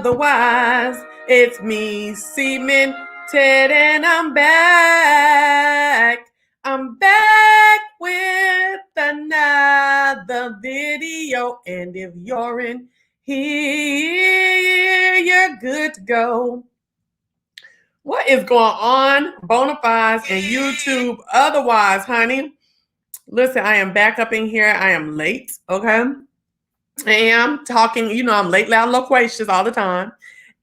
otherwise. It's me, Cmeantit, and I'm back. I'm back with another video, and if you're in here, you're good to go. What is going on, Bonafides and YouTube otherwise, honey? Listen, I am back up in here. I am late, okay? I am talking, I'm late, loud, loquacious all the time.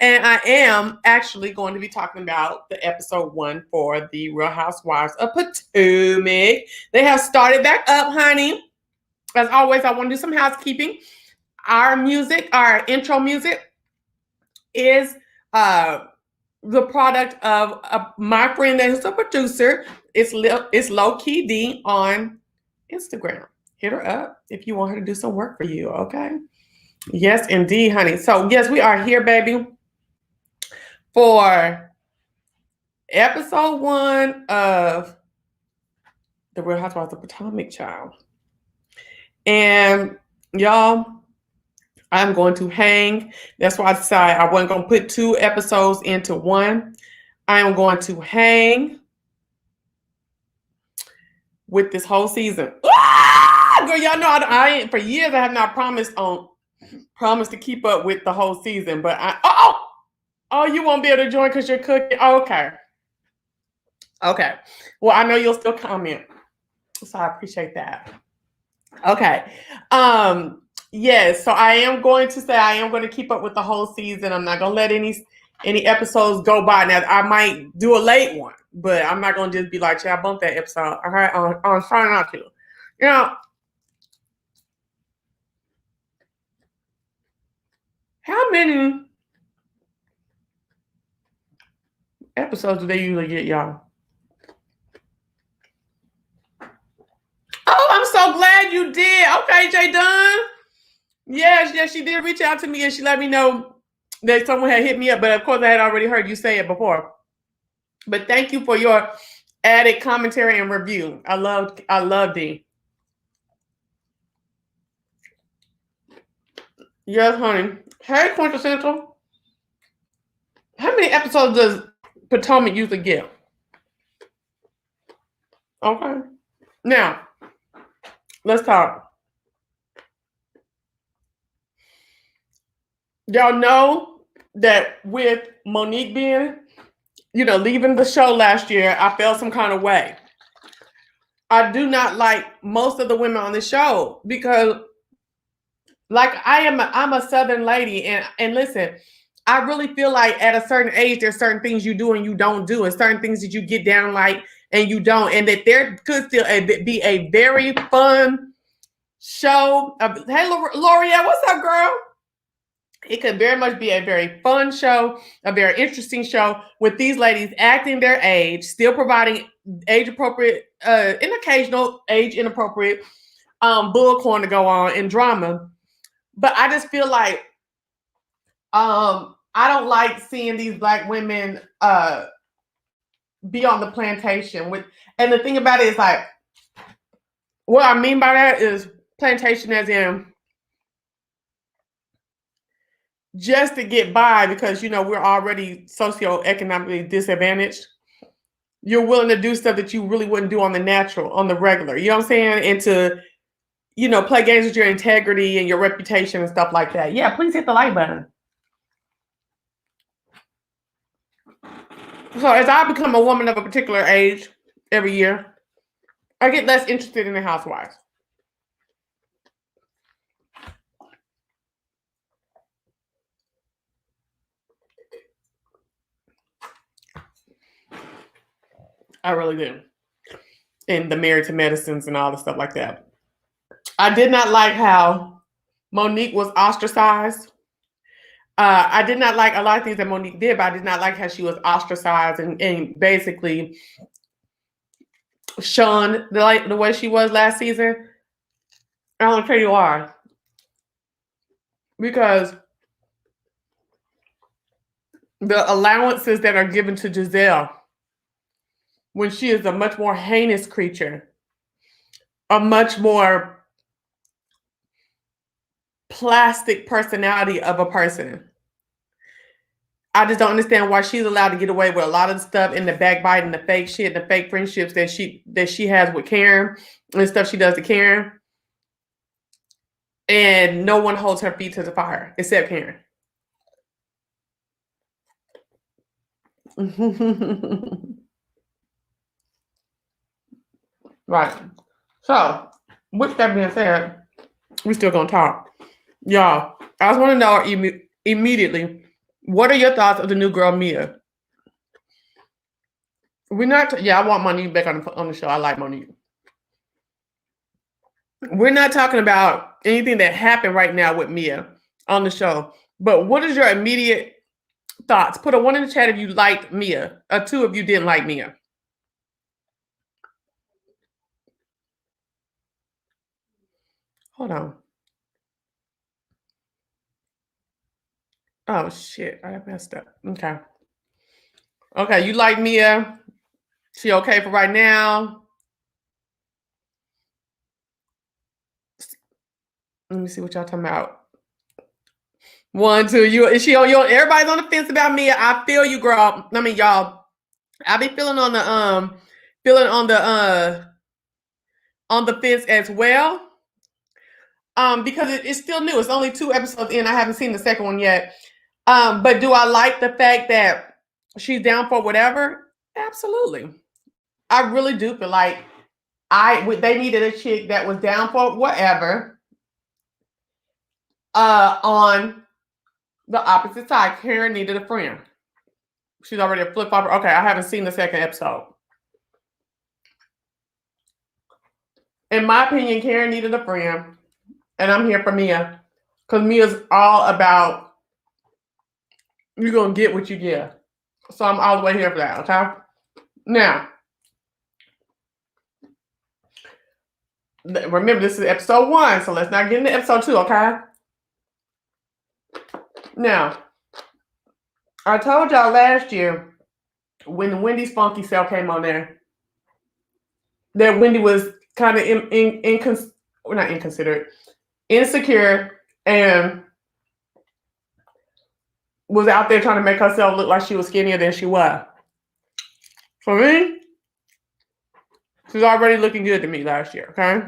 And I am actually going to be talking about the episode 1 for the Real Housewives of Potomac. They have started back up, honey. As always, I want to do some housekeeping. Our music, our intro music is the product of my friend that is a producer. It's Low Key D on Instagram. Hit her up if you want her to do some work for you, okay? Yes, indeed, honey. So, yes, we are here, baby, for episode 1 of The Real Housewives of Potomac, child. And, y'all, I'm going to hang. That's why I decided I wasn't going to put 2 episodes into one. I am going to hang with this whole season. Ah! Girl, y'all know I ain't, for years I have not promised to keep up with the whole season, but you won't be able to join because you're cooking. Oh, okay. Well, I know you'll still comment, so I appreciate that. Okay. Yes. So I am going to say I am going to keep up with the whole season. I'm not going to let any episodes go by. Now I might do a late one, but I'm not going to just be like, "Yeah, I bumped that episode." All right, I'm trying not to. How many episodes do they usually get, y'all? Oh, I'm so glad you did. Okay, Jay Dunn. Yes, she did reach out to me and she let me know that someone had hit me up, but of course I had already heard you say it before. But thank you for your added commentary and review. I loved it. Yes, honey. Hey, Quintessential. How many episodes does Potomac usually get? Okay. Now, let's talk. Y'all know that with Monique being, leaving the show last year, I felt some kind of way. I do not like most of the women on the show because, like, I'm a Southern lady, and listen, I really feel like at a certain age, there's certain things you do and you don't do, and certain things that you get down like and you don't, and that there could still be a very fun show. Hey, L'Oreal, what's up, girl? It could very much be a very fun show, a very interesting show with these ladies acting their age, still providing age-appropriate, and occasional age-inappropriate bullcorn to go on and drama. But I just feel like I don't like seeing these Black women be on the plantation and the thing about it is, like, what I mean by that is plantation as in just to get by because, we're already socioeconomically disadvantaged. You're willing to do stuff that you really wouldn't do on the regular. You know what I'm saying? And to, play games with your integrity and your reputation and stuff like that. Yeah, please hit the like button. So as I become a woman of a particular age every year, I get less interested in the housewives. I really do. And the Married to Medicines and all the stuff like that. I did not like how Monique was ostracized. I did not like a lot of things that Monique did, but I did not like how she was ostracized and basically shunned the way she was last season. I want to tell you why. Because the allowances that are given to Giselle when she is a much more heinous creature, a much more plastic personality of a person. I just don't understand why she's allowed to get away with a lot of the stuff in the backbiting, the fake shit, the fake friendships that she has with Karen and stuff she does to Karen. And no one holds her feet to the fire except Karen. Right. So, with that being said, we still gonna talk. Y'all, I just want to know immediately, what are your thoughts of the new girl, Mia? We're not, I want Monique back on the show. I like Monique. We're not talking about anything that happened right now with Mia on the show, but what is your immediate thoughts? Put a 1 in the chat if you liked Mia, a 2 if you didn't like Mia. Hold on. Oh shit, I messed up. Okay. Okay, you like Mia? She okay for right now? Let me see what y'all talking about. 1, 2. Is she on your? Everybody's on the fence about Mia. I feel you, girl. I mean, y'all. I be feeling on the fence as well. Because it's still new. It's only 2 episodes in. I haven't seen the second one yet. But do I like the fact that she's down for whatever? Absolutely. I really do feel like they needed a chick that was down for whatever. On the opposite side, Karen needed a friend. She's already a flip-flopper. Okay, I haven't seen the second episode. In my opinion, Karen needed a friend. And I'm here for Mia. Because Mia's all about, you're going to get what you give. So I'm all the way here for that, okay? Now, remember, this is episode 1, so let's not get into episode 2, okay? Now, I told y'all last year when Wendy's funky self came on there that Wendy was kind of not inconsiderate, insecure, and was out there trying to make herself look like she was skinnier than she was. For me, she's already looking good to me last year, okay?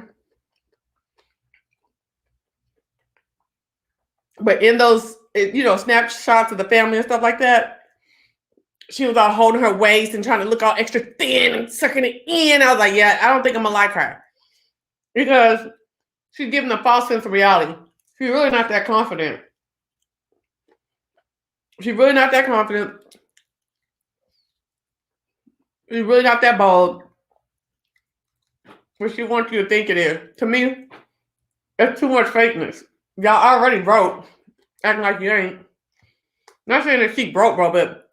But in those, snapshots of the family and stuff like that, she was all holding her waist and trying to look all extra thin and sucking it in. I was like, yeah, I don't think I'm gonna like her. Because she's giving a false sense of reality. She's really not that confident. She's really not that confident. She's really not that bold. But she wants you to think it is. To me, that's too much fakeness. Y'all already broke, acting like you ain't. Not saying that she broke, bro, but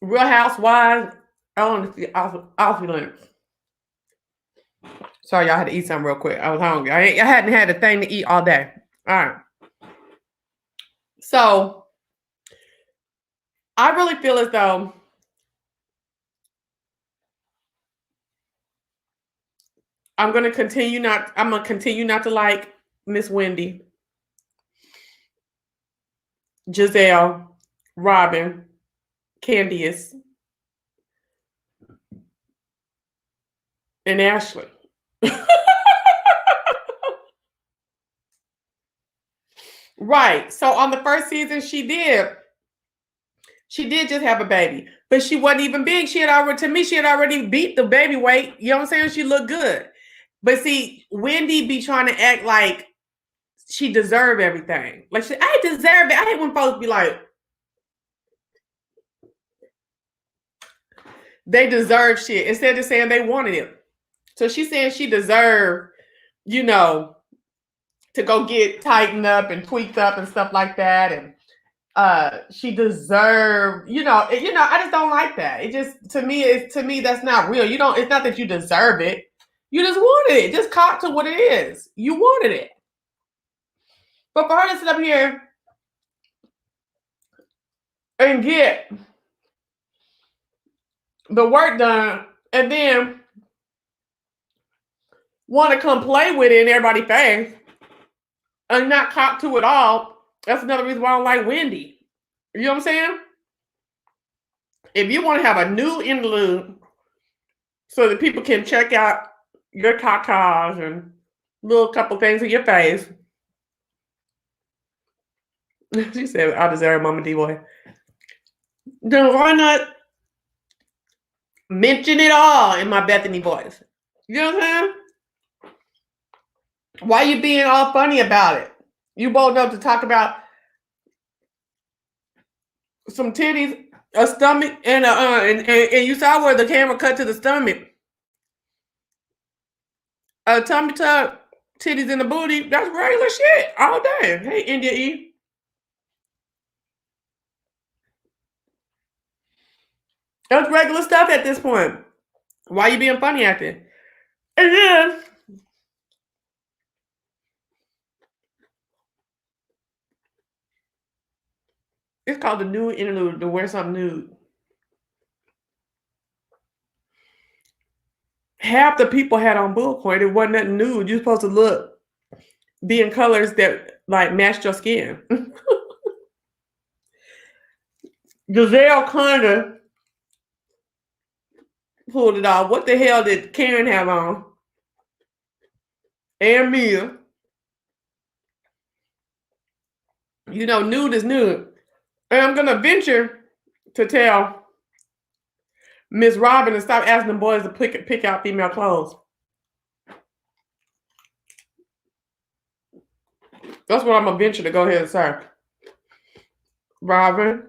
Real Housewives, I want to see opulence. Sorry, y'all had to eat something real quick. I was hungry. I hadn't had a thing to eat all day. All right. So, I really feel as though I'm going to continue not to like Miss Wendy, Giselle, Robin, Candiace, and Ashley. Right. So on the first season, she did just have a baby, but she wasn't even big. She had already beat the baby weight. You know what I'm saying? She looked good. But see, Wendy be trying to act like she deserve everything. Like I deserve it. I hate when folks be like, they deserve shit instead of saying they wanted it. So she's saying she deserved, to go get tightened up and tweaked up and stuff like that. And she deserved, I just don't like that. It just, to me, that's not real. It's not that you deserve it. You just wanted it. Just cop to what it is. You wanted it. But for her to sit up here and get the work done and then want to come play with it in everybody's face and not cop to it all, that's another reason why I don't like Wendy. You know what I'm saying? If you want to have a new interlude so that people can check out your tatas and little couple things in your face. She said, I deserve Mama D boy. Then why not mention it all in my Bethany voice? You know what I'm saying? Why you being all funny about it? You bold enough to talk about some titties, a stomach, and you saw where the camera cut to the stomach. A tummy tuck, titties in the booty, that's regular shit all day. Hey, India E. That's regular stuff at this point. Why you being funny at it? And then it's called the nude interlude to wear something nude. Half the people had on bullpoint. It wasn't nothing nude. You're supposed to be in colors that like matched your skin. Giselle kinda pulled it off. What the hell did Karen have on? And Mia. You know, nude is nude. And I'm gonna venture to tell Miss Robin to stop asking the boys to pick out female clothes. That's what I'm gonna venture to go ahead and say. Robin,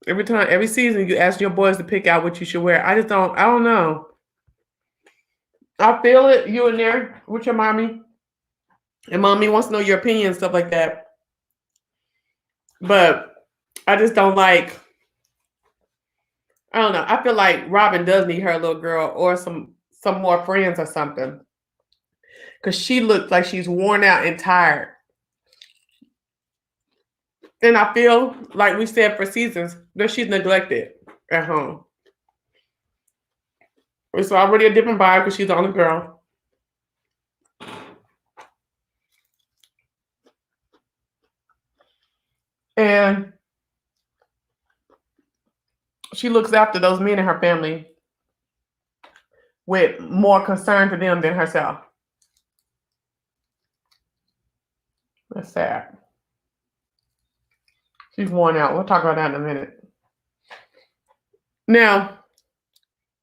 every season you ask your boys to pick out what you should wear. I don't know. I feel it, you in there with your mommy. And mommy wants to know your opinion and stuff like that. But I just don't like, I don't know. I feel like Robin does need her little girl or some more friends or something. Because she looks like she's worn out and tired. And I feel like we said for seasons that she's neglected at home. It's already a different vibe because she's the only girl. And she looks after those men in her family with more concern for them than herself. That's sad. She's worn out. We'll talk about that in a minute. Now,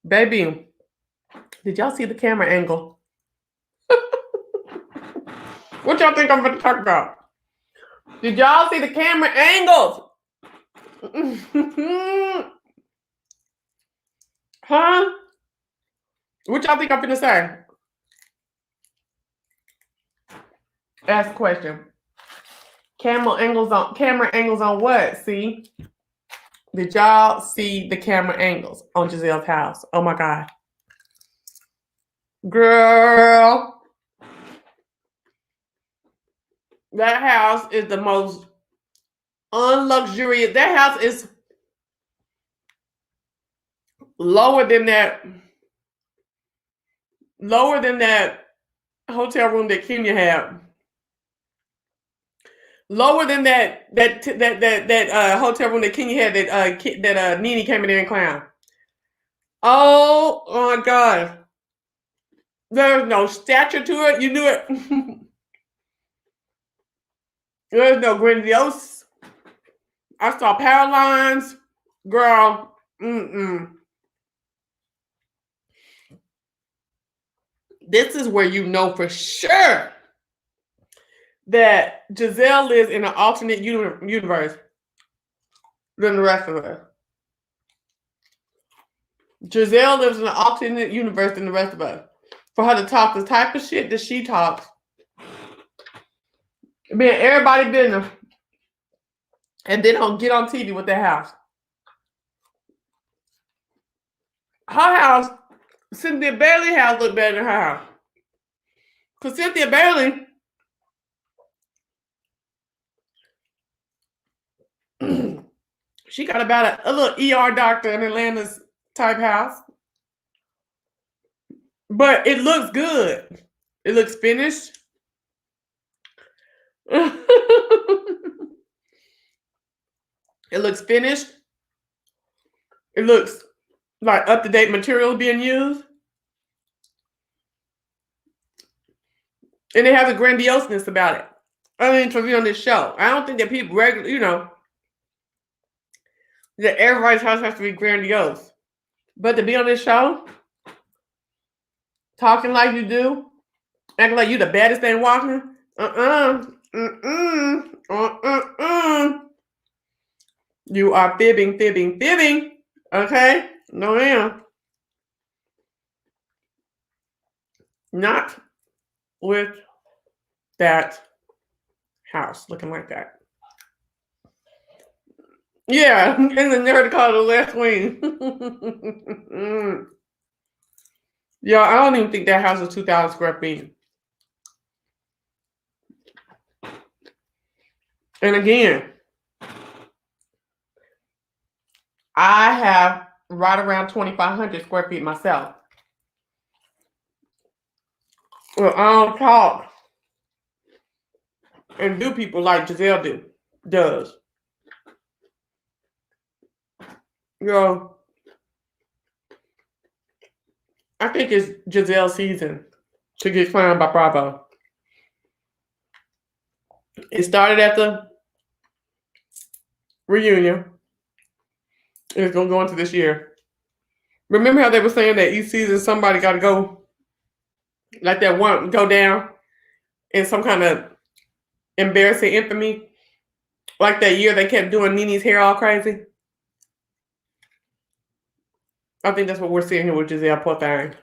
baby, did y'all see the camera angle? What y'all think I'm going to talk about? Did y'all see the camera angles? Huh? What y'all think I'm going to say? Ask the question. Camera angles on what? See? Did y'all see the camera angles on Giselle's house? Oh my God. Girl. That house is the most unluxurious. That house is lower than that hotel room that Kenya had. Lower than that hotel room that Kenya had that Nene came in there and clown. Oh my God. There's no stature to it. You knew it. There's no grandiose. I saw power lines. Girl. This is where you know for sure that Giselle lives in an alternate universe than the rest of us. Giselle lives in an alternate universe than the rest of us. For her to talk the type of shit that she talks, being everybody business, and then get on TV with their house. Her house, Cynthia Bailey's house looked better than her house. Because Cynthia Bailey, she got about a little ER doctor in Atlanta's type house. But it looks good. It looks finished. It looks finished. It looks like up-to-date material being used. And it has a grandioseness about it. I mean, to be on this show. I don't think that people regularly, that everybody's house has to be grandiose. But to be on this show, talking like you do, acting like you the baddest thing walking, you are fibbing. Okay? No, ma'am. Not with that house looking like that. Yeah, and the nerd called the West Wing. Yeah, I don't even think that house is 2,000 square feet. And again, I have right around 2,500 square feet myself. Well, I don't talk and do people like Giselle does. I think it's Giselle's season to get clowned by Bravo. It started at the reunion. It's going to go into this year. Remember how they were saying that each season somebody got to go, like that one, go down in some kind of embarrassing infamy? Like that year they kept doing Nene's hair all crazy? I think that's what we're seeing here with Giselle. Poor thing.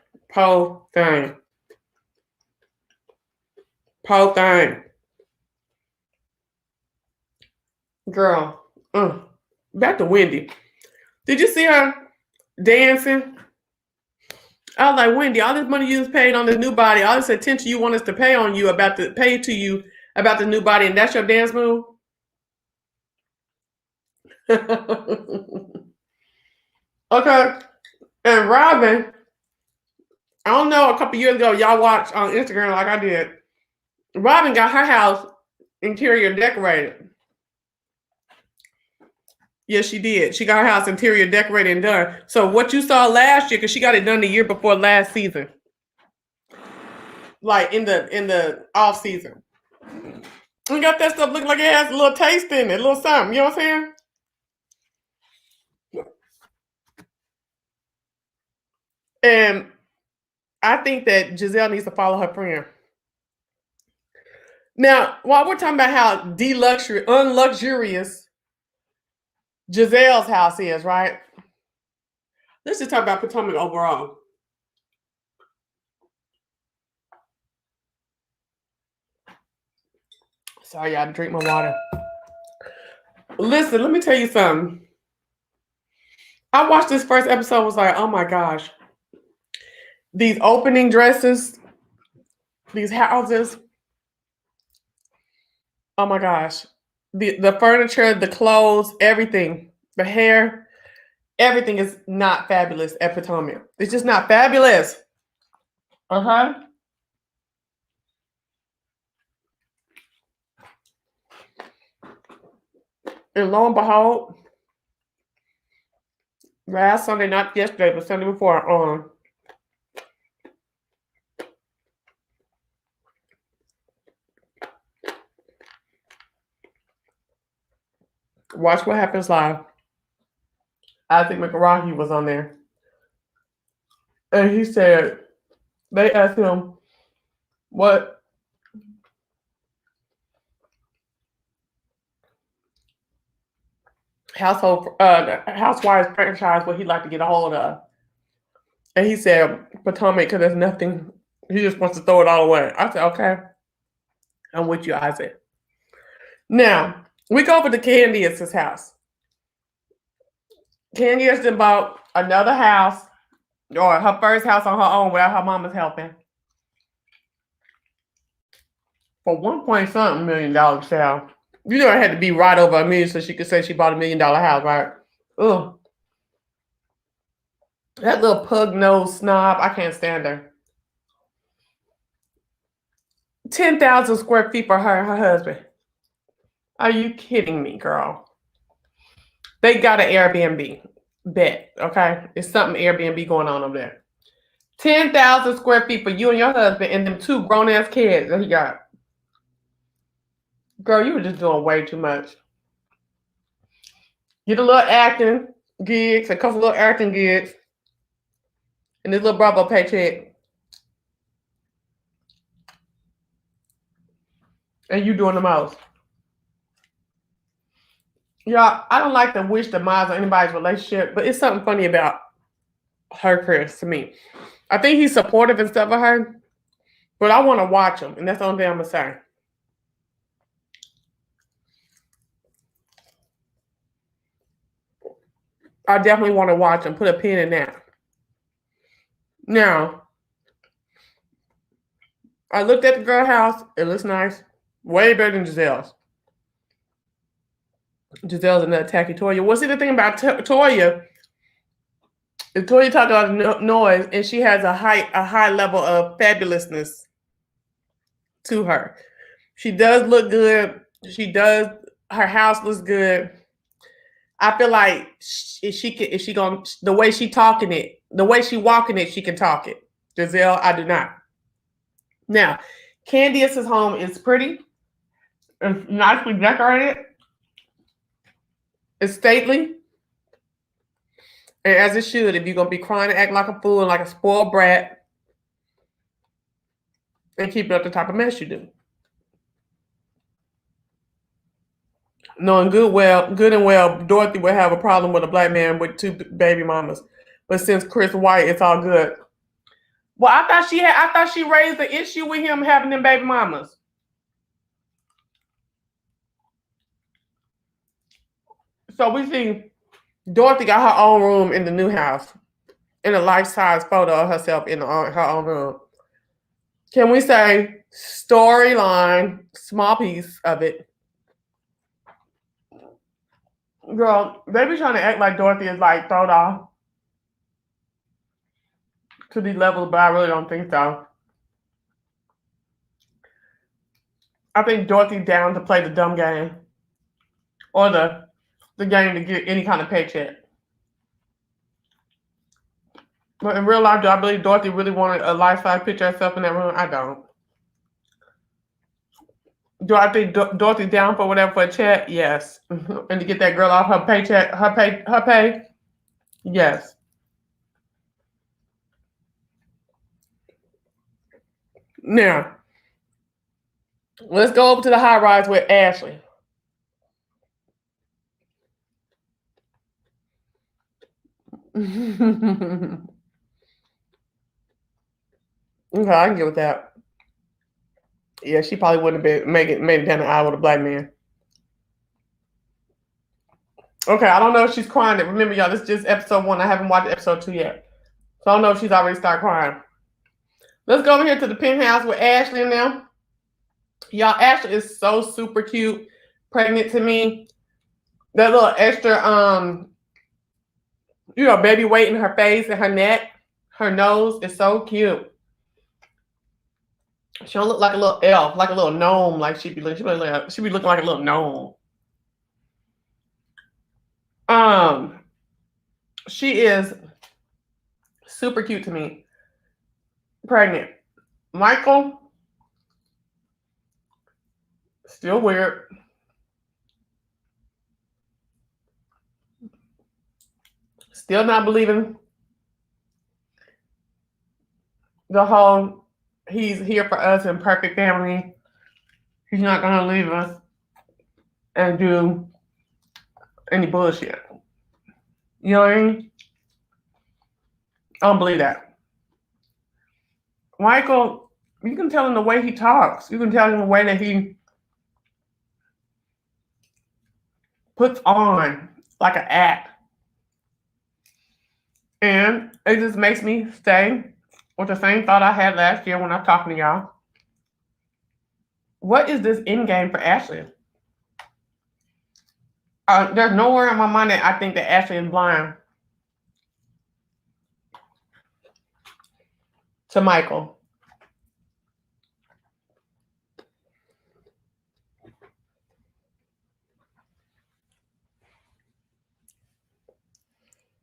Girl. Back to Wendy. Did you see her dancing? I was like, Wendy, all this money you just paid on this new body, all this attention you want us to pay to you about the new body, and that's your dance move? Okay. And Robin, I don't know, a couple years ago, y'all watched on Instagram like I did. Robin got her house interior decorated. Yes, she did. She got her house interior decorated and done. So what you saw last year, because she got it done the year before last season, like in the off season, we got that stuff looking like it has a little taste in it, a little something. You know what I'm saying? And I think that Giselle needs to follow her friend. Now, while we're talking about how unluxurious Giselle's house is, right? Let's just talk about Potomac overall. Sorry, I had to drink my water. Listen, let me tell you something. I watched this first episode, was like, oh my gosh. These opening dresses, these houses. Oh my gosh. The furniture, the clothes, everything, the hair, everything is not fabulous at Potomac. It's just not fabulous. And lo and behold, last Sunday, not yesterday, but Sunday before, Watch What Happens Live. I think McGrahy was on there. And he said, they asked him what Housewives franchise would he like to get a hold of. And he said, Potomac, because there's nothing, he just wants to throw it all away. I said, okay. I'm with you, Isaac. Now, we go over to Candiace's house. Candiace done bought another house, or her first house on her own without her mama's helping, for $1 million, child. You know it had to be right over $1 million so she could say she bought $1 million house, right? Ugh. That little pug-nosed snob, I can't stand her. 10,000 square feet for her and her husband. Are you kidding me, girl? They got an Airbnb. Bet, okay? It's something Airbnb going on over there. 10,000 square feet for you and your husband and them 2 grown-ass kids that he got. Girl, you were just doing way too much. Get a little acting gigs, a couple little acting gigs, and this little Bravo paycheck. And you doing the most. Y'all, I don't like to wish the demise on anybody's relationship, but it's something funny about her, Chris, to me. I think he's supportive and stuff of her, but I want to watch him, and that's the only thing I'm going to say. I definitely want to watch him. Put a pin in that. Now, I looked at the girl house. It looks nice. Way better than Giselle's. Giselle's another tacky Toya. Well, see, the thing about Toya, Toya talked about noise, and she has a high level of fabulousness to her. She does look good. Her house looks good. I feel like the way she talking it, the way she walking it, she can talk it. Giselle, I do not. Now, Candiace's home is pretty. It's nicely decorated. It's stately. And as it should, if you're going to be crying and acting like a fool and like a spoiled brat, and keep it up the type of mess you do. Knowing good and well, Dorothy would have a problem with a black man with 2 baby mamas. But since Chris White, it's all good. Well, I thought she raised the issue with him having them baby mamas. So we see Dorothy got her own room in the new house, in a life-size photo of herself in her own room. Can we say storyline, small piece of it? Girl, they be trying to act like Dorothy is like thrown off to these levels, but I really don't think so. I think Dorothy's down to play the dumb game or the game to get any kind of paycheck. But in real life, do I believe Dorothy really wanted a life-size picture of herself in that room? I don't. Do I think Dorothy's down for whatever for a check? Yes. And to get that girl off her paycheck, her pay? Yes. Now, let's go over to the high rise with Ashley. Okay, I can get with that. Yeah, she probably wouldn't have made it down the aisle with a black man. Okay, I don't know if she's crying. Remember, y'all, this is just episode 1. I haven't watched episode 2 yet. So I don't know if she's already started crying. Let's go over here to the penthouse with Ashley and them. Y'all, Ashley is so super cute. Pregnant to me. That little extra, baby weight in her face and her neck. Her nose is so cute. She don't look like a little elf, like a little gnome, like she'd be looking like a little gnome. She is super cute to me. Pregnant. Michael, still weird. Still not believing the whole he's here for us and perfect family. He's not gonna leave us and do any bullshit. You know what I mean? I don't believe that. Michael, you can tell him the way he talks. You can tell him the way that he puts on like an act. And it just makes me stay with the same thought I had last year when I was talking to y'all. What is this end game for Ashley? There's nowhere in my mind that I think that Ashley is blind to Michael.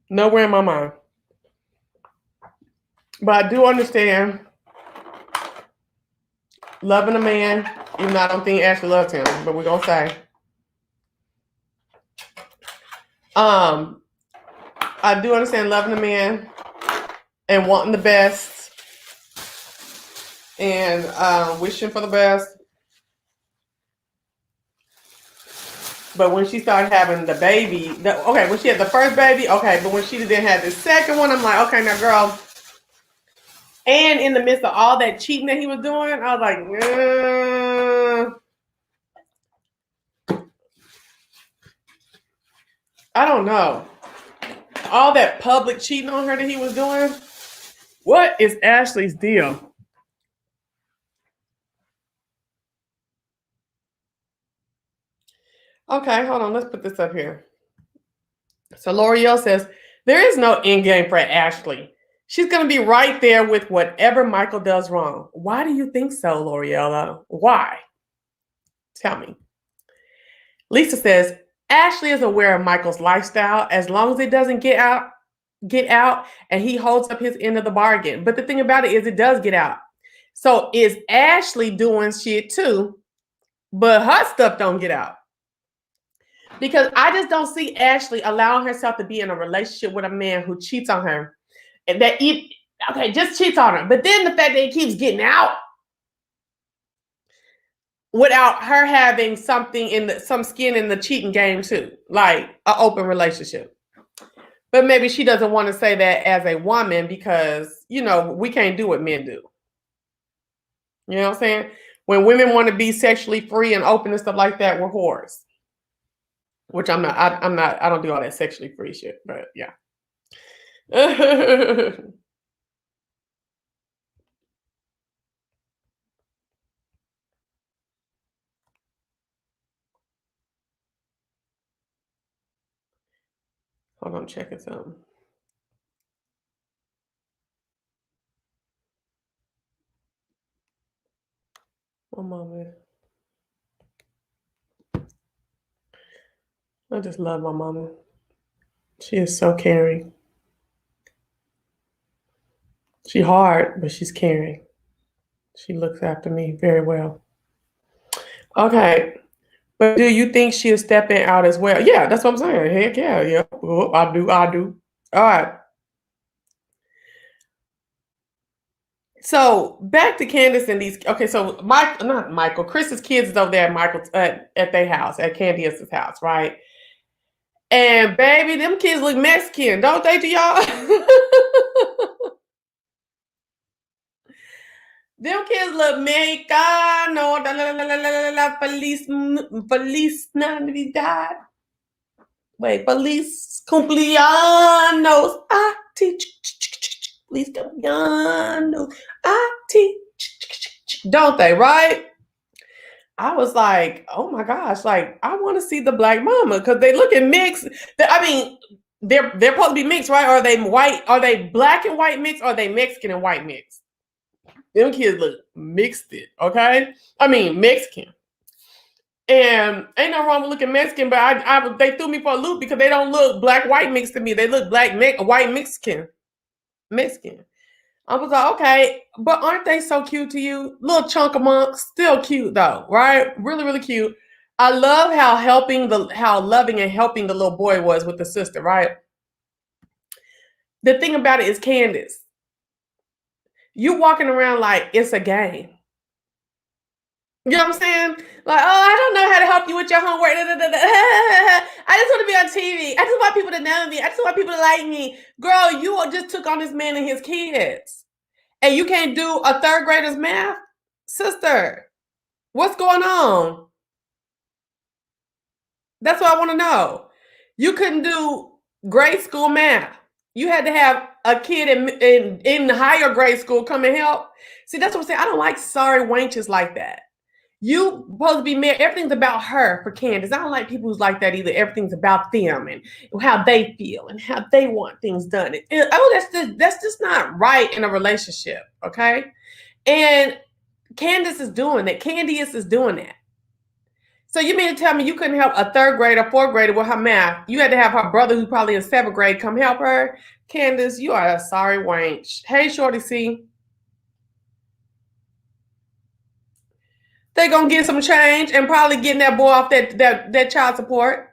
Nowhere in my mind. But I do understand loving a man, even though I don't think Ashley loves him, but we're gonna say. I do understand loving a man and wanting the best and wishing for the best. But when she started having the baby, when she had the first baby, okay, but when she then had the second one, I'm like, okay, now girl. And in the midst of all that cheating that he was doing, I was like, I don't know. All that public cheating on her that he was doing. What is Ashley's deal? Okay, hold on. Let's put this up here. So L'Oreal says, there is no end game for Ashley. She's going to be right there with whatever Michael does wrong. Why do you think so, L'Oreal? Why? Tell me. Lisa says, Ashley is aware of Michael's lifestyle as long as it doesn't get out and he holds up his end of the bargain. But the thing about it is it does get out. So is Ashley doing shit too, but her stuff don't get out? Because I just don't see Ashley allowing herself to be in a relationship with a man who cheats on her. And that just cheats on her. But then the fact that he keeps getting out without her having some skin in the cheating game too, like an open relationship. But maybe she doesn't want to say that as a woman because, we can't do what men do. You know what I'm saying? When women want to be sexually free and open and stuff like that, we're whores. Which I'm not. I don't do all that sexually free shit, but yeah. Hold on, checking something. One moment. I just love my mama. She is so caring. She's hard, but she's caring. She looks after me very well. Okay. But do you think she'll step in out as well? Yeah, that's what I'm saying. Heck yeah, yeah. Oh, I do. All right. So back to Candiace and these. Okay, so not Michael. Chris's kids is over there at their house, at Candiace's house, right? And baby, them kids look Mexican, don't they, to y'all? Them kids look Mexicano. Feliz Navidad. Wait, Feliz Cumpleaños. Feliz Cumpleaños. Don't they, right? I was like, oh my gosh, like I want to see the black mama because they look mixed. I mean, they're supposed to be mixed, right? Are they white? Are they black and white mixed? Or are they Mexican and white mixed? Them kids look mixed, okay? I mean, Mexican. And ain't no wrong with looking Mexican, but they threw me for a loop because they don't look black-white mixed to me. They look white Mexican. I was like, okay, but aren't they so cute to you? Little chunk of monks, still cute though, right? Really, really cute. I love how loving and helping the little boy was with the sister, right? The thing about it is, Candiace, you walking around like it's a game. You know what I'm saying? Like, oh, I don't know how to help you with your homework. I just want to be on TV. I just want people to know me. I just want people to like me. Girl, you just took on this man and his kids. And you can't do a third grader's math? Sister, what's going on? That's what I want to know. You couldn't do grade school math. You had to have a kid in higher grade school come and help. See, that's what I'm saying. I don't like sorry wenches like that. You supposed to be married. Everything's about her for Candiace. I don't like people who's like that either. Everything's about them and how they feel and how they want things done. That's just not right in a relationship, okay? And Candiace is doing that. So you mean to tell me you couldn't help a third grader, fourth grader with her math? You had to have her brother, who's probably in seventh grade, come help her? Candiace, you are a sorry wench. Hey, Shorty C. They gonna get some change and probably getting that boy off that child support.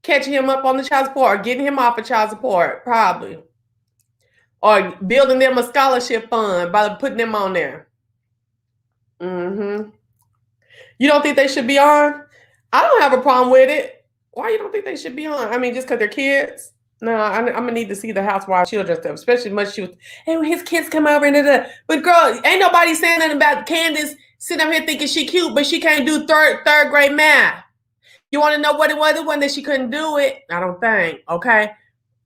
Catching him up on the child support or getting him off of child support, probably. Or building them a scholarship fund by putting them on there. Mm-hmm. You don't think they should be on? I don't have a problem with it. Why you don't think they should be on? I mean, just because they're kids? No, I'm gonna need to see the Housewives children stuff, especially much she was. Hey, when his kids come over and da. But girl, ain't nobody saying nothing about Candiace sitting up here thinking she cute, but she can't do third grade math. You want to know what it was? It wasn't that she couldn't do it. I don't think. Okay,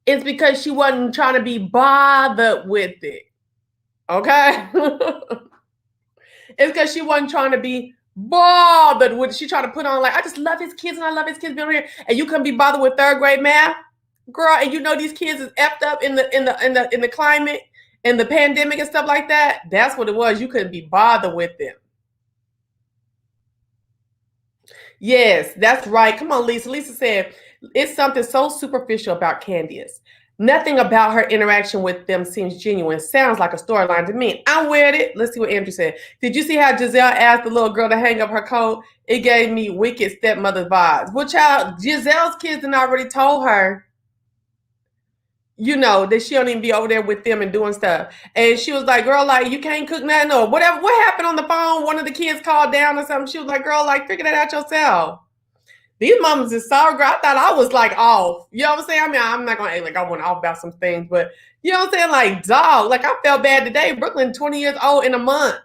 it's because she wasn't trying to be bothered with it. Okay, it's because she wasn't trying to be bothered with it. She tried to put on like, I just love his kids and I love his kids being here, and you couldn't be bothered with third grade math, girl. And you know these kids is effed up in the climate and the pandemic and stuff like that. That's what it was. You couldn't be bothered with them. Yes, that's right. Come on, Lisa. Lisa said it's something so superficial about Candiace. Nothing about her interaction with them seems genuine. Sounds like a storyline to me. I'm with it. Let's see what Andrew said. Did you see how Giselle asked the little girl to hang up her coat? It gave me wicked stepmother vibes. Well, child, Giselle's kids had already told her, you know, that she don't even be over there with them and doing stuff. And she was like, girl, like, you can't cook nothing or whatever. What happened on the phone? One of the kids called down or something. She was like, girl, like, figure that out yourself. These mamas is so girl. I thought I was like off. You know what I'm saying? I mean, I'm not gonna act like I went off about some things, but you know what I'm saying? Like, dog, like I felt bad today. Brooklyn, 20 years old in a month.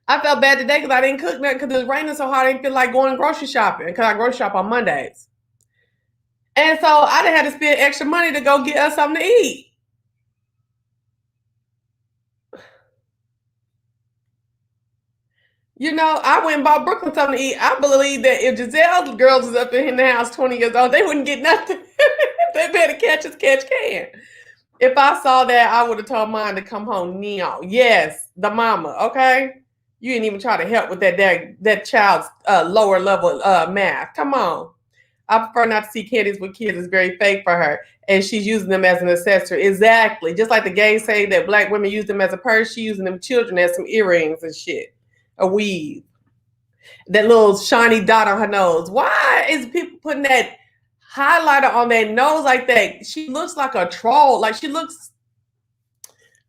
I felt bad today because I didn't cook nothing because it was raining so hard. I didn't feel like going grocery shopping because I grocery shop on Mondays. And so I done had to spend extra money to go get us something to eat. You know, I went and bought Brooklyn something to eat. I believe that if Giselle's girls was up in the house 20 years old, they wouldn't get nothing. They better catch can. If I saw that, I would have told mine to come home now. Yes, the mama, okay? You didn't even try to help with that child's lower level math. Come on. I prefer not to see Candiace with kids. It's very fake for her. And she's using them as an accessory. Exactly. Just like the gays say that black women use them as a purse, she's using them children as some earrings and shit. A weave. That little shiny dot on her nose. Why is people putting that highlighter on their nose like that? She looks like a troll. Like she looks,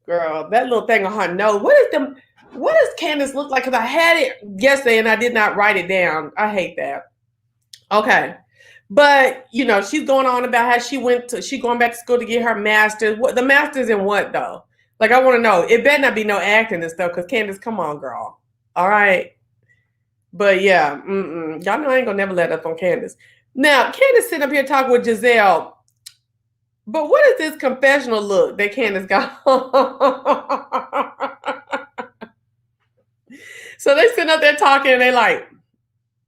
girl, that little thing on her nose. What does Candiace look like? Because I had it yesterday and I did not write it down. I hate that. Okay. But you know, she's going on about how she going back to school to get her master's. What the master's in what though? Like I want to know. It better not be no acting and stuff, because Candiace, come on, girl. All right. But yeah, y'all know I ain't gonna never let up on Candiace. Now, Candiace sitting up here talking with Giselle. But what is this confessional look that Candiace got? So they sitting up there talking and they like,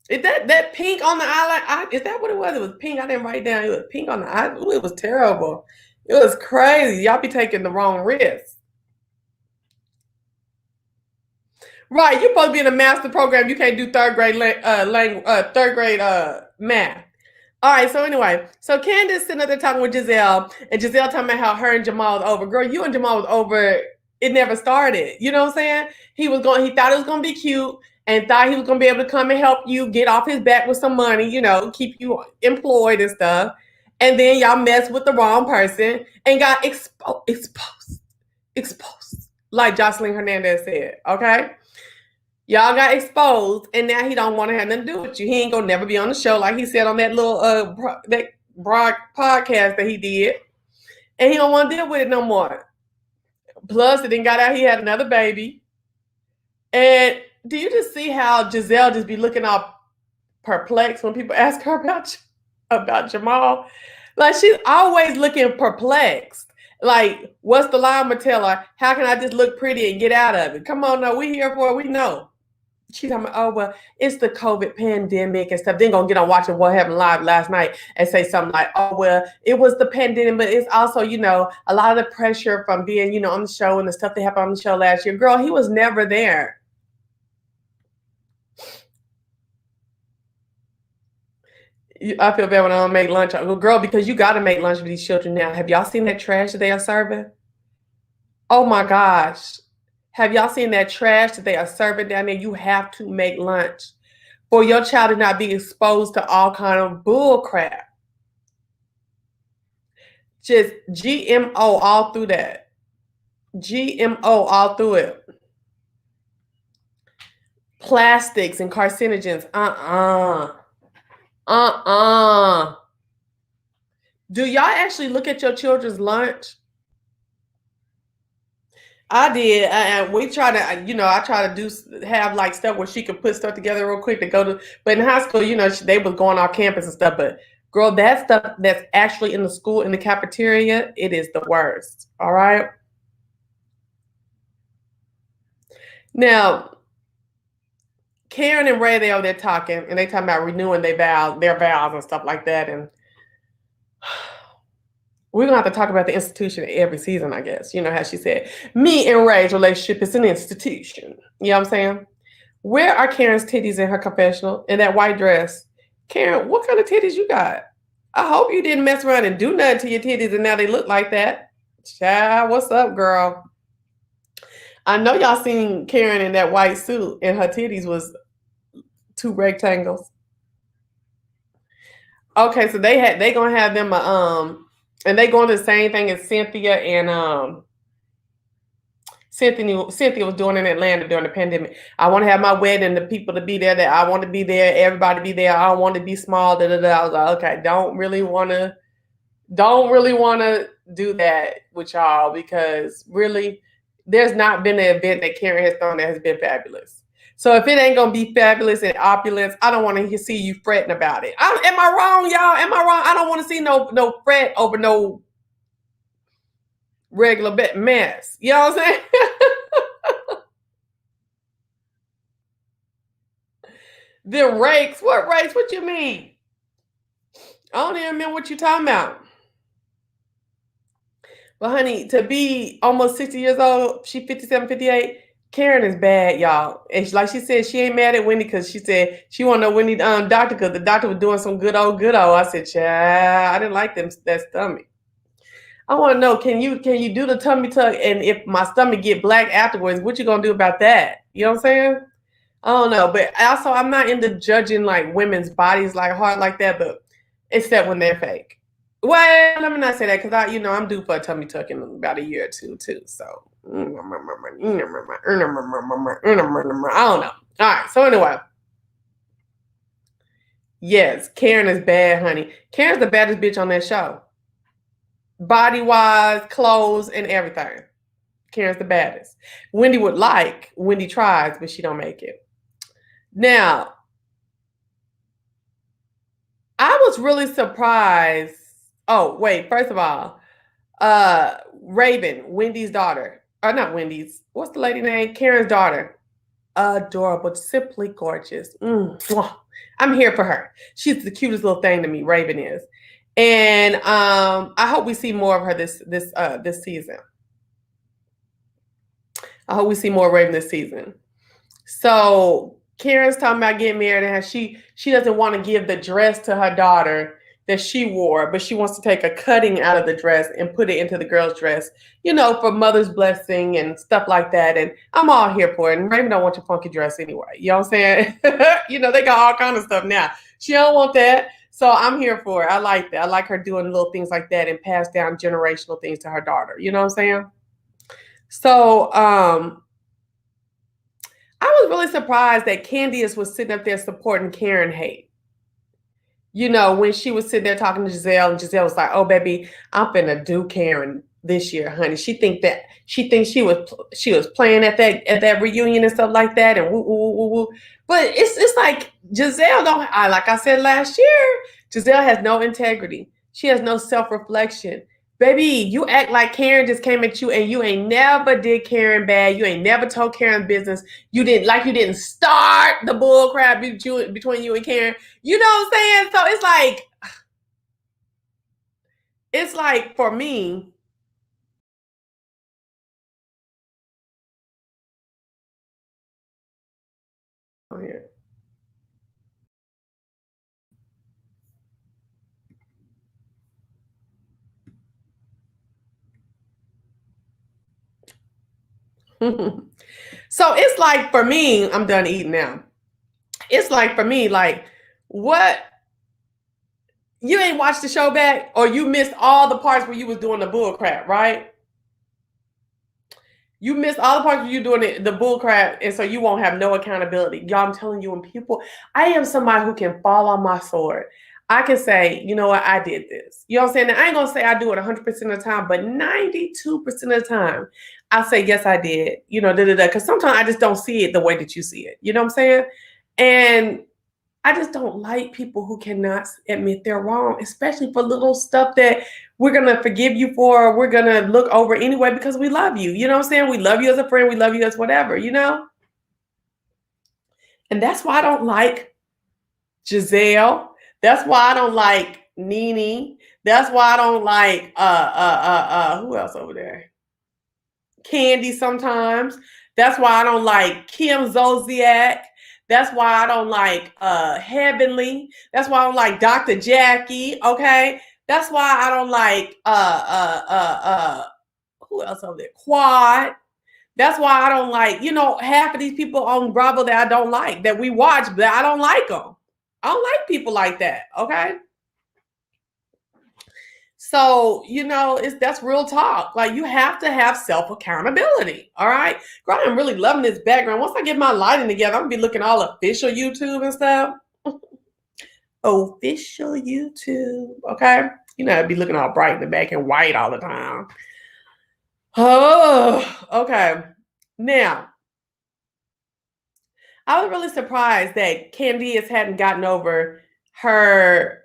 is that pink on the eyeliner? Is that what it was? It was pink. I didn't write it down. It was pink on the eye. Ooh, it was terrible. It was crazy. Y'all be taking the wrong risk. Right, you're supposed to be in a master program. You can't do third grade math. All right, so anyway, so Candiace sitting up there talking with Giselle, and Giselle talking about how her and Jamal was over. Girl, you and Jamal was over. It never started. You know what I'm saying? He thought it was gonna be cute, and thought he was gonna be able to come and help you get off his back with some money, you know, keep you employed and stuff. And then y'all messed with the wrong person and got exposed, like Jocelyn Hernandez said. Okay. Y'all got exposed, and now he don't want to have nothing to do with you. He ain't gonna never be on the show, like he said on that little that broad podcast that he did, and he don't want to deal with it no more. Plus, it didn't got out he had another baby. And do you just see how Giselle just be looking all perplexed when people ask her about Jamal? Like she's always looking perplexed. Like, what's the lie I'm gonna tell her? How can I just look pretty and get out of it? Come on, no, we here for it. We know. She's talking about, oh, well, it's the COVID pandemic and stuff. Then gonna get on watching What Happened Live last night and say something like, oh, well, it was the pandemic, but it's also, you know, a lot of the pressure from being, you know, on the show and the stuff that happened on the show last year. Girl, he was never there. I feel bad when I don't make lunch. Well, girl, because you got to make lunch for these children now. Have y'all seen that trash that they are serving? Oh my gosh. Have y'all seen that trash that they are serving down there? You have to make lunch for your child to not be exposed to all kind of bull crap. Just GMO all through that. GMO all through it. Plastics and carcinogens. Do y'all actually look at your children's lunch? I did, and we try to, I try to have like stuff where she could put stuff together real quick to go to. But in high school, they was going off campus and stuff. But girl, that stuff that's actually in the school in the cafeteria, it is the worst. All right. Now, Karen and Ray, they over there talking, and they talking about renewing their vows and stuff like that, and we're gonna have to talk about the institution every season, I guess. You know how she said, me and Ray's relationship is an institution. You know what I'm saying? Where are Karen's titties in her confessional in that white dress? Karen, what kind of titties you got? I hope you didn't mess around and do nothing to your titties and now they look like that. Child, what's up, girl? I know y'all seen Karen in that white suit and her titties was 2 rectangles. Okay, so they gonna have them and they going to the same thing as Cynthia and Cynthia was doing in Atlanta during the pandemic. I want to have my wedding, the people to be there, that I want to be there, everybody be there. I don't want to be small. I was like, okay, don't really want to do that with y'all, because really, there's not been an event that Karen has thrown that has been fabulous. So if it ain't gonna be fabulous and opulence, I don't want to see you fretting about it. Am I wrong, y'all? Am I wrong? I don't want to see no fret over no regular mess. You know what I'm saying? The rakes? What rakes? What you mean? I don't even remember what you're talking about. But honey, to be almost 60 years old, she 57, 58, Karen is bad, y'all. And like she said, she ain't mad at Wendy because she said she want to know Wendy doctor, because the doctor was doing some good old. I said, child, I didn't like that stomach. I want to know, can you do the tummy tuck? And if my stomach get black afterwards, what you gonna do about that? You know what I'm saying? I don't know, but also I'm not into judging like women's bodies like hard like that, but except when they're fake. Well, let me not say that, because I'm due for a tummy tuck in about a year or two too. So I don't know. All right. So anyway, yes, Karen is bad, honey. Karen's the baddest bitch on that show. Body wise, clothes, and everything. Karen's the baddest. Wendy tries, but she don't make it. Now, I was really surprised. Oh, wait, first of all, Raven, Wendy's daughter. Or not Wendy's. What's the lady name? Karen's daughter. Adorable, simply gorgeous. I'm here for her. She's the cutest little thing to me, Raven is. And I hope we see more of her this season. I hope we see more of Raven this season. So Karen's talking about getting married, and how she doesn't want to give the dress to her daughter that she wore, but she wants to take a cutting out of the dress and put it into the girl's dress, for mother's blessing and stuff like that. And I'm all here for it. And Raven don't want your funky dress anyway. You know what I'm saying? They got all kinds of stuff now. She don't want that. So I'm here for it. I like that. I like her doing little things like that and pass down generational things to her daughter. You know what I'm saying? So I was really surprised that Candiace was sitting up there supporting Karen hate. When she was sitting there talking to Giselle, and Giselle was like, "Oh, baby, I'm finna do Karen this year, honey." She thinks she was playing at that reunion and stuff like that, and woo woo woo woo. But it's like Giselle like I said last year, Giselle has no integrity. She has no self-reflection. Baby, you act like Karen just came at you and you ain't never did Karen bad. You ain't never told Karen business. You didn't start the bull crap between you and Karen. You know what I'm saying? So it's like for me, oh, yeah. So it's like for me, I'm done eating now. It's like for me, like, what? You ain't watched the show back, or you missed all the parts where you was doing the bull crap, right? You missed all the parts where you doing the bull crap, and so you won't have no accountability. Y'all, I'm telling you, when people, I am somebody who can fall on my sword. I can say, you know what, I did this. You know what I'm saying? Now, I ain't gonna say I do it 100% of the time, but 92% of the time, I say, yes, I did. You know, because sometimes I just don't see it the way that you see it. You know what I'm saying? And I just don't like people who cannot admit they're wrong, especially for little stuff that we're going to forgive you for, or we're going to look over anyway because we love you. You know what I'm saying? We love you as a friend. We love you as whatever, you know? And that's why I don't like Giselle. That's why I don't like Nene. That's why I don't like who else over there? Candy sometimes. That's why I don't like Kim Zolciak. That's why I don't like Heavenly. That's why I don't like Dr. Jackie. Okay. That's why I don't like who else over there? Quad. That's why I don't like, half of these people on Bravo that I don't like, that we watch, but I don't like them. I don't like people like that. Okay. So, that's real talk. Like, you have to have self-accountability. All right. Girl, I'm really loving this background. Once I get my lighting together, I'm gonna be looking all official YouTube and stuff. Official YouTube. Okay. I'd be looking all bright in the back and white all the time. Oh, okay. Now, I was really surprised that Candiace hadn't gotten over her.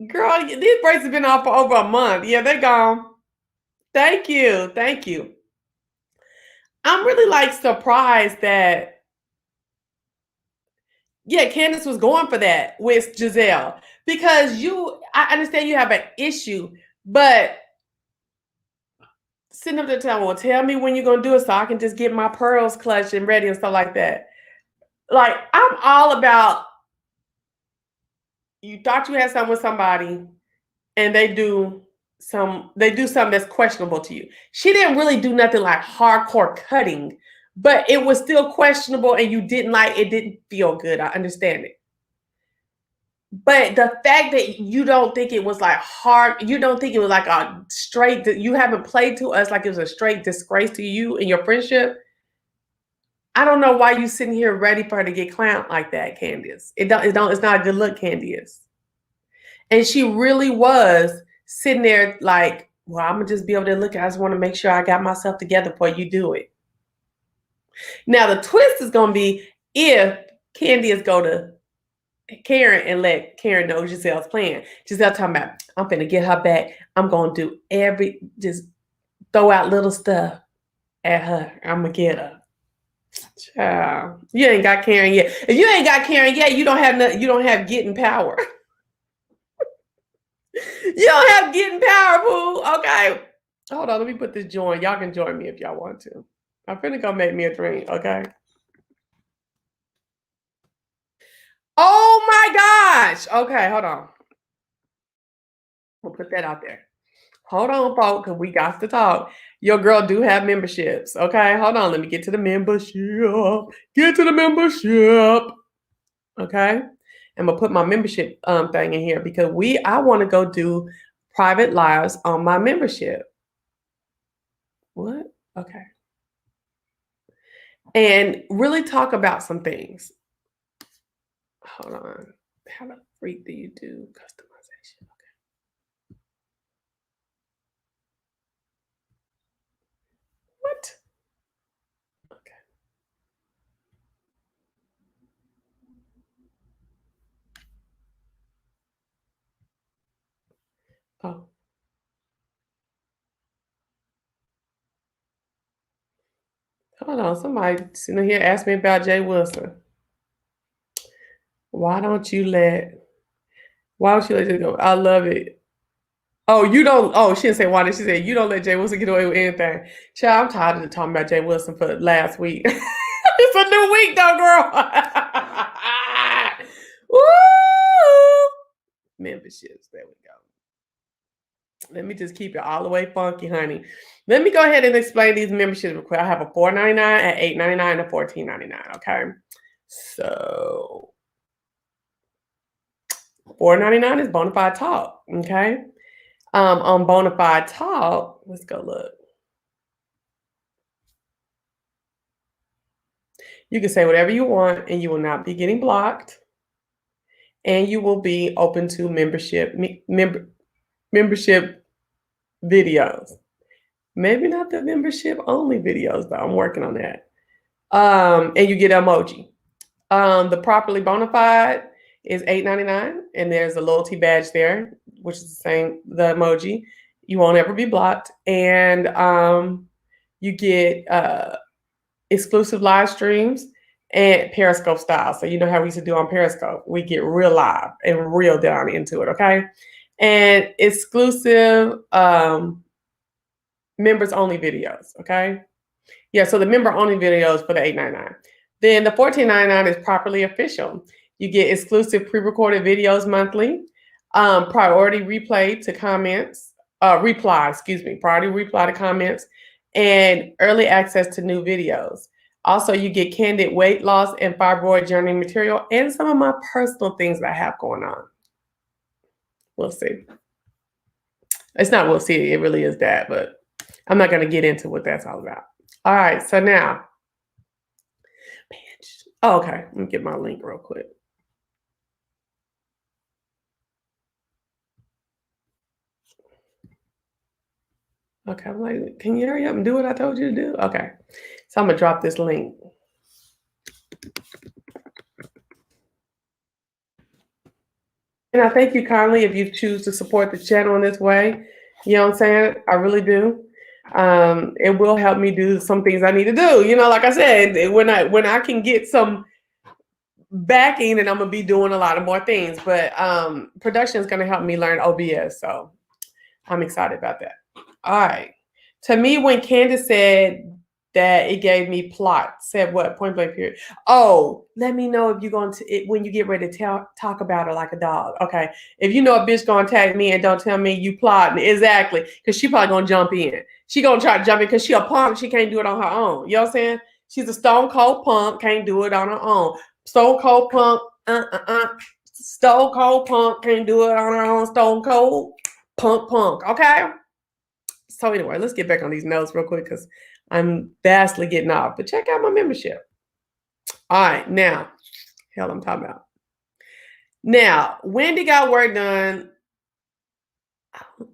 Girl, these braids have been off for over a month. Yeah, they're gone. Thank you. Thank you. I'm really surprised that, yeah, Candiace was going for that with Giselle, because I understand you have an issue, but sitting up there telling, well, tell me when you're going to do it so I can just get my pearls clutched and ready and stuff like that. Like, I'm all about, you thought you had something with somebody and they do something that's questionable to you. She didn't really do nothing like hardcore cutting, but it was still questionable and you didn't it didn't feel good. I understand it. But the fact that you don't think it was hard, you don't think it was a straight, you haven't played to us like it was a straight disgrace to you and your friendship. I don't know why you sitting here ready for her to get clowned like that, Candiace. It's not a good look, Candiace. And she really was sitting there like, well, I'm gonna just be able to look. I just want to make sure I got myself together before you do it. Now the twist is gonna be if Candiace go to Karen and let Karen know Giselle's plan. Giselle talking about, I'm finna get her back. I'm gonna do just throw out little stuff at her. I'm gonna get her. Child, you ain't got Karen yet. If you ain't got Karen yet, you don't have getting power. You don't have getting power, boo. Okay. Hold on, let me put this join. Y'all can join me if y'all want to. I'm finna go make me a drink, okay? Oh my gosh. Okay, hold on. We'll put that out there. Hold on, folks, because we got to talk. Your girl do have memberships. Okay, hold on. Let me get to the membership. Get to the membership. Okay. I'm gonna put my membership thing in here because I want to go do private lives on my membership. What? Okay. And really talk about some things. Hold on. How the freak do you do customization? Okay. What? Okay. Oh. Hold on. Somebody sitting here asked me about Jay Wilson. Why don't you let it go? I love it. Oh, you don't. Oh, she didn't say why. She said you don't let Jay Wilson get away with anything. Child, I'm tired of talking about Jay Wilson for last week. It's a new week, though, girl. Woo! Memberships. There we go. Let me just keep it all the way funky, honey. Let me go ahead and explain these memberships real quick. I have a $4.99, an $8.99, and a $14.99. Okay, so $4.99 is Bonafide Talk. Okay, on Bonafide Talk, let's go look. You can say whatever you want, and you will not be getting blocked, and you will be open to membership videos. Maybe not the membership only videos, but I'm working on that. And you get an emoji. The properly bonafide is $8.99, and there's a loyalty badge there, which is the same, the emoji. You won't ever be blocked, and you get exclusive live streams and Periscope style. So you know how we used to do on Periscope. We get real live and real down into it, okay? And exclusive members only videos, okay? Yeah, so the member only videos for the $8.99. Then the $14.99 is properly official. You get exclusive pre-recorded videos monthly, priority replay to comments, priority reply to comments, and early access to new videos. Also, you get candid weight loss and fibroid journey material and some of my personal things that I have going on. We'll see. It's not we'll see, it really is that, but I'm not going to get into what that's all about. All right, so now, okay, let me get my link real quick. Okay, I'm like, can you hurry up and do what I told you to do? Okay, so I'm gonna drop this link. And I thank you kindly if you choose to support the channel in this way. You know what I'm saying? I really do. It will help me do some things I need to do. You know, like I said, when I can get some backing, and I'm gonna be doing a lot of more things. But production is gonna help me learn OBS, so I'm excited about that. All right. To me, when Candiace said that it gave me plot, said what? Point blank period. Oh, let me know if you're going to when you get ready to talk about her like a dog. Okay. If you know a bitch gonna tag me and don't tell me you plotting, exactly, because she probably gonna jump in. She gonna try to jump in because she a punk. She can't do it on her own. You know what I'm saying? She's a stone cold punk. Can't do it on her own. Stone cold punk. Stone cold punk can't do it on her own. Stone cold punk. Okay. So anyway, let's get back on these notes real quick because I'm vastly getting off. But check out my membership. All right, now, hell I'm talking about. Now, Wendy got work done.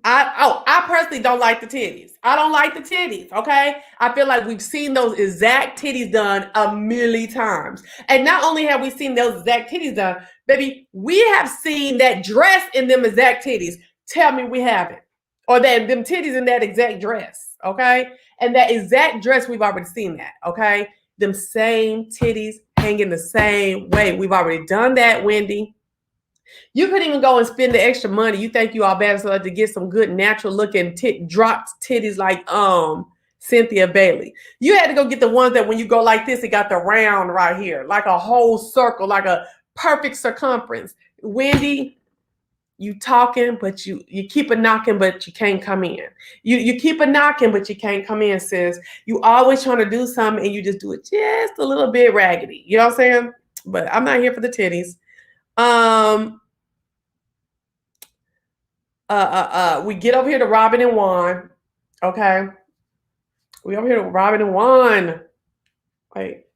I personally don't like the titties. I don't like the titties, okay? I feel like we've seen those exact titties done a million times. And not only have we seen those exact titties done, baby, we have seen that dress in them exact titties. Tell me we haven't. Or that them titties in that exact dress, okay? And that exact dress, we've already seen that, okay? Them same titties hanging the same way. We've already done that, Wendy. You could even go and spend the extra money. You think you all bad so to get some good natural looking dropped titties like Cynthia Bailey. You had to go get the ones that when you go like this, it got the round right here, like a whole circle, like a perfect circumference. Wendy, you talking, but you keep a knocking, but you can't come in. You keep a knocking, but you can't come in, sis. You always trying to do something and you just do it just a little bit raggedy. You know what I'm saying? But I'm not here for the titties. We get over here to Robin and Juan. Okay. We over here to Robin and Juan. Wait.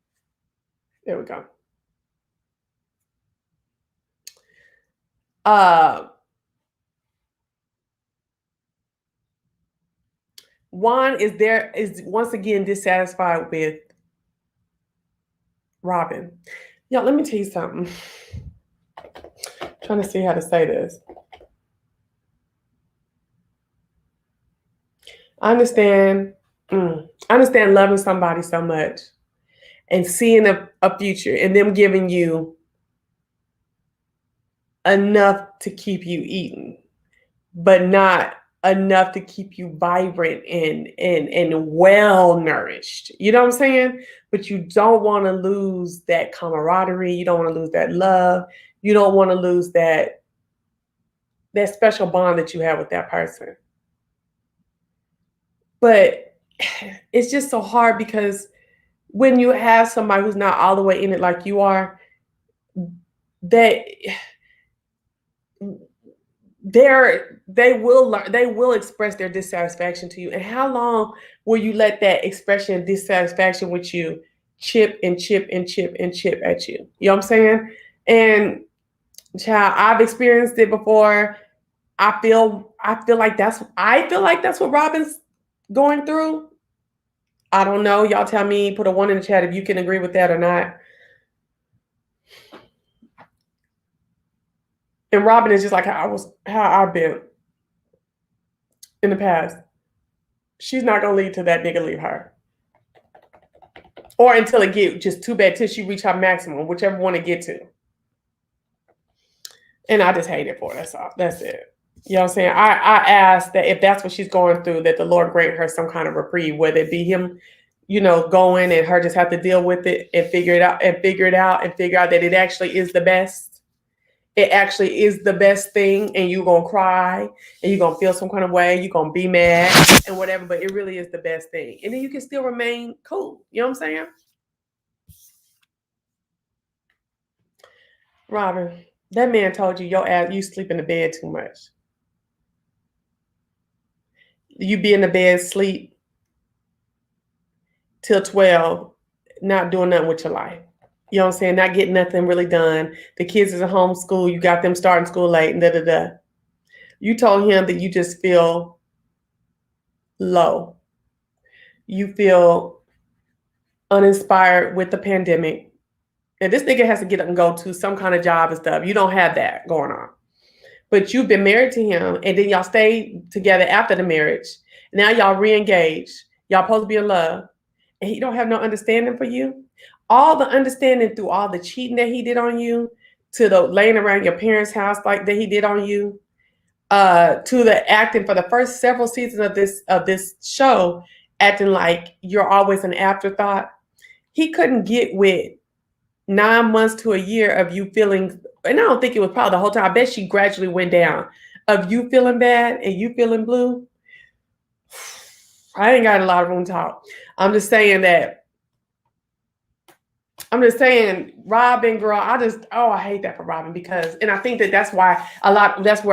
There we go. Juan is once again dissatisfied with Robin. Y'all, let me tell you something. I'm trying to see how to say this. I understand loving somebody so much and seeing a future and them giving you enough to keep you eating, but not enough to keep you vibrant and well nourished. You know what I'm saying? But you don't want to lose that camaraderie. You don't want to lose that love. You don't want to lose that special bond that you have with that person. But it's just so hard because when you have somebody who's not all the way in it like you are, that they will express their dissatisfaction to you. And how long will you let that expression of dissatisfaction with you chip and chip and chip and chip at you? You know what I'm saying? And child, I've experienced it before. I feel like that's what Robin's going through. I don't know. Y'all tell me, put a 1 in the chat if you can agree with that or not. And Robin is just like how I've been in the past. She's not gonna lead to that nigga leave her. Or until it get just too bad till she reach her maximum, whichever one to get to. And I just hate it for her. That's all. That's it. You know what I'm saying? I ask that if that's what she's going through, that the Lord grant her some kind of reprieve, whether it be him, going and her just have to deal with it and figure it out and figure out that it actually is the best. It actually is the best thing, and you're gonna cry and you're gonna feel some kind of way, you're gonna be mad and whatever, but it really is the best thing. And then you can still remain cool. You know what I'm saying? Robin, that man told you your ass you sleep in the bed too much. You be in the bed, sleep till 12, not doing nothing with your life. You know what I'm saying? Not getting nothing really done. The kids is at home school. You got them starting school late and da. You told him that you just feel low. You feel uninspired with the pandemic. And this nigga has to get up and go to some kind of job and stuff. You don't have that going on. But you've been married to him, and then y'all stayed together after the marriage. Now y'all re-engaged. Y'all supposed to be in love. And he don't have no understanding for you. All the understanding through all the cheating that he did on you, to the laying around your parents' house like that he did on you, to the acting for the first several seasons of this show, acting like you're always an afterthought. He couldn't get with 9 months to a year of you feeling, and I don't think it was probably the whole time. I bet she gradually went down of you feeling bad and you feeling blue. I ain't got a lot of room to talk. I'm just saying, Robin, girl, I hate that for Robin and I think that's where a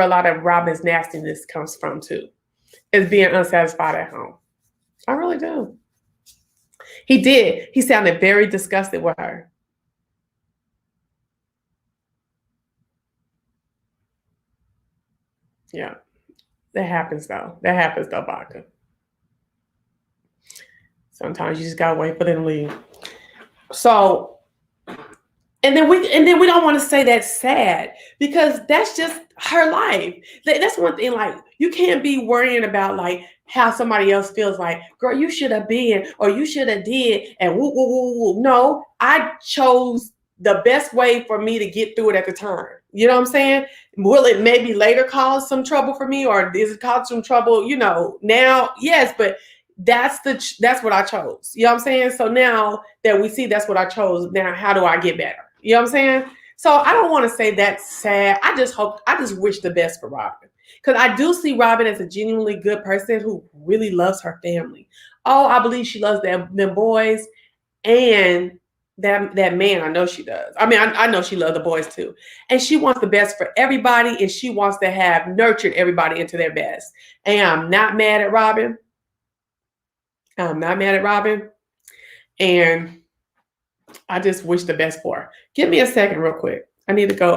lot of Robin's nastiness comes from too, is being unsatisfied at home. I really do. He sounded very disgusted with her. Yeah, that happens though, Baca. Sometimes you just gotta wait for them to leave. So, and then we don't want to say that's sad, because that's just her life. That's one thing. Like, you can't be worrying about like how somebody else feels. Like, girl, you should have been, or you should have did, and woo woo woo woo. No, I chose the best way for me to get through it at the time. You know what I'm saying? Will it maybe later cause some trouble for me, or does it cause some trouble? Now, yes, but that's what I chose. You know what I'm saying? So now that we see that's what I chose, now how do I get better? You know what I'm saying? So I don't want to say that's sad. I just wish the best for Robin. Because I do see Robin as a genuinely good person who really loves her family. Oh, I believe she loves them boys and that man. I know she does. I mean, I know she loves the boys too. And she wants the best for everybody, and she wants to have nurtured everybody into their best. And I'm not mad at Robin. And I just wish the best for her. Give me a second real quick. I need to go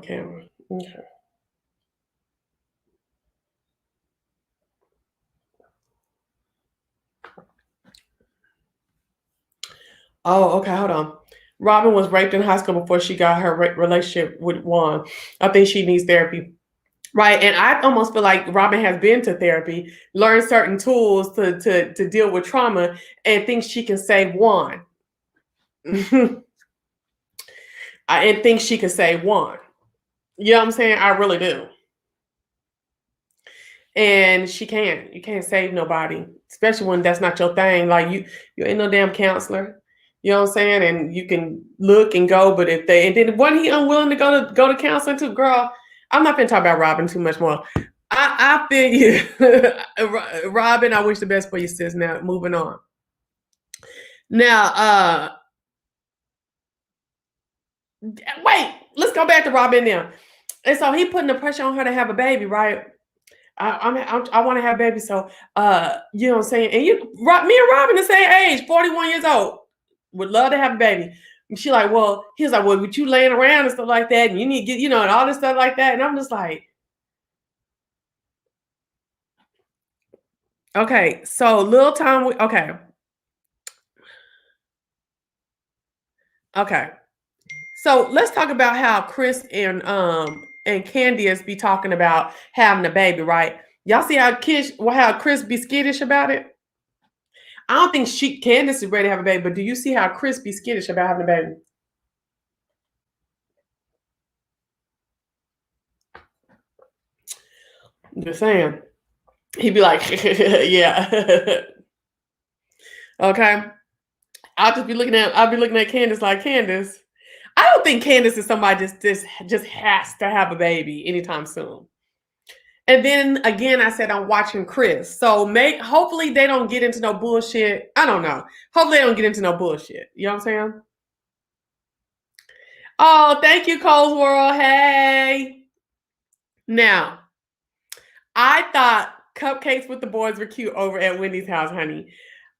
camera. Okay. Oh, okay. Hold on. Robin was raped in high school before she got her relationship with Juan. I think she needs therapy. Right. And I almost feel like Robin has been to therapy, learned certain tools to deal with trauma, and thinks she can save Juan. And thinks she can save Juan. You know what I'm saying? I really do. And she can't. You can't save nobody, especially when that's not your thing. Like you ain't no damn counselor. You know what I'm saying? And you can look and go, but if they and then wasn't he unwilling to go to counseling too, girl? I'm not gonna talk about Robin too much more. I feel you, Robin. I wish the best for you, sis. Now moving on. Now, wait. Let's go back to Robin now. And so he putting the pressure on her to have a baby, right? I want to have a baby, so you know what I'm saying. And me and Robin the same age, 41 years old, would love to have a baby. And she like, well, he's like, well, with you laying around and stuff like that, and you need to get, and all this stuff like that. And I'm just like, okay, so little time, okay. So let's talk about how Chris and Candiace be talking about having a baby, right? Y'all see how Chris be skittish about it? I don't think Candiace is ready to have a baby, but do you see how Chris be skittish about having a baby? Just saying. He'd be like, yeah. Okay. I'll be looking at Candiace like, Candiace. I don't think Candiace is somebody just has to have a baby anytime soon. And then again, I said I'm watching Chris. So hopefully they don't get into no bullshit. I don't know. Hopefully they don't get into no bullshit. You know what I'm saying? Oh, thank you, Cole's World. Hey. Now, I thought cupcakes with the boys were cute over at Wendy's house, honey.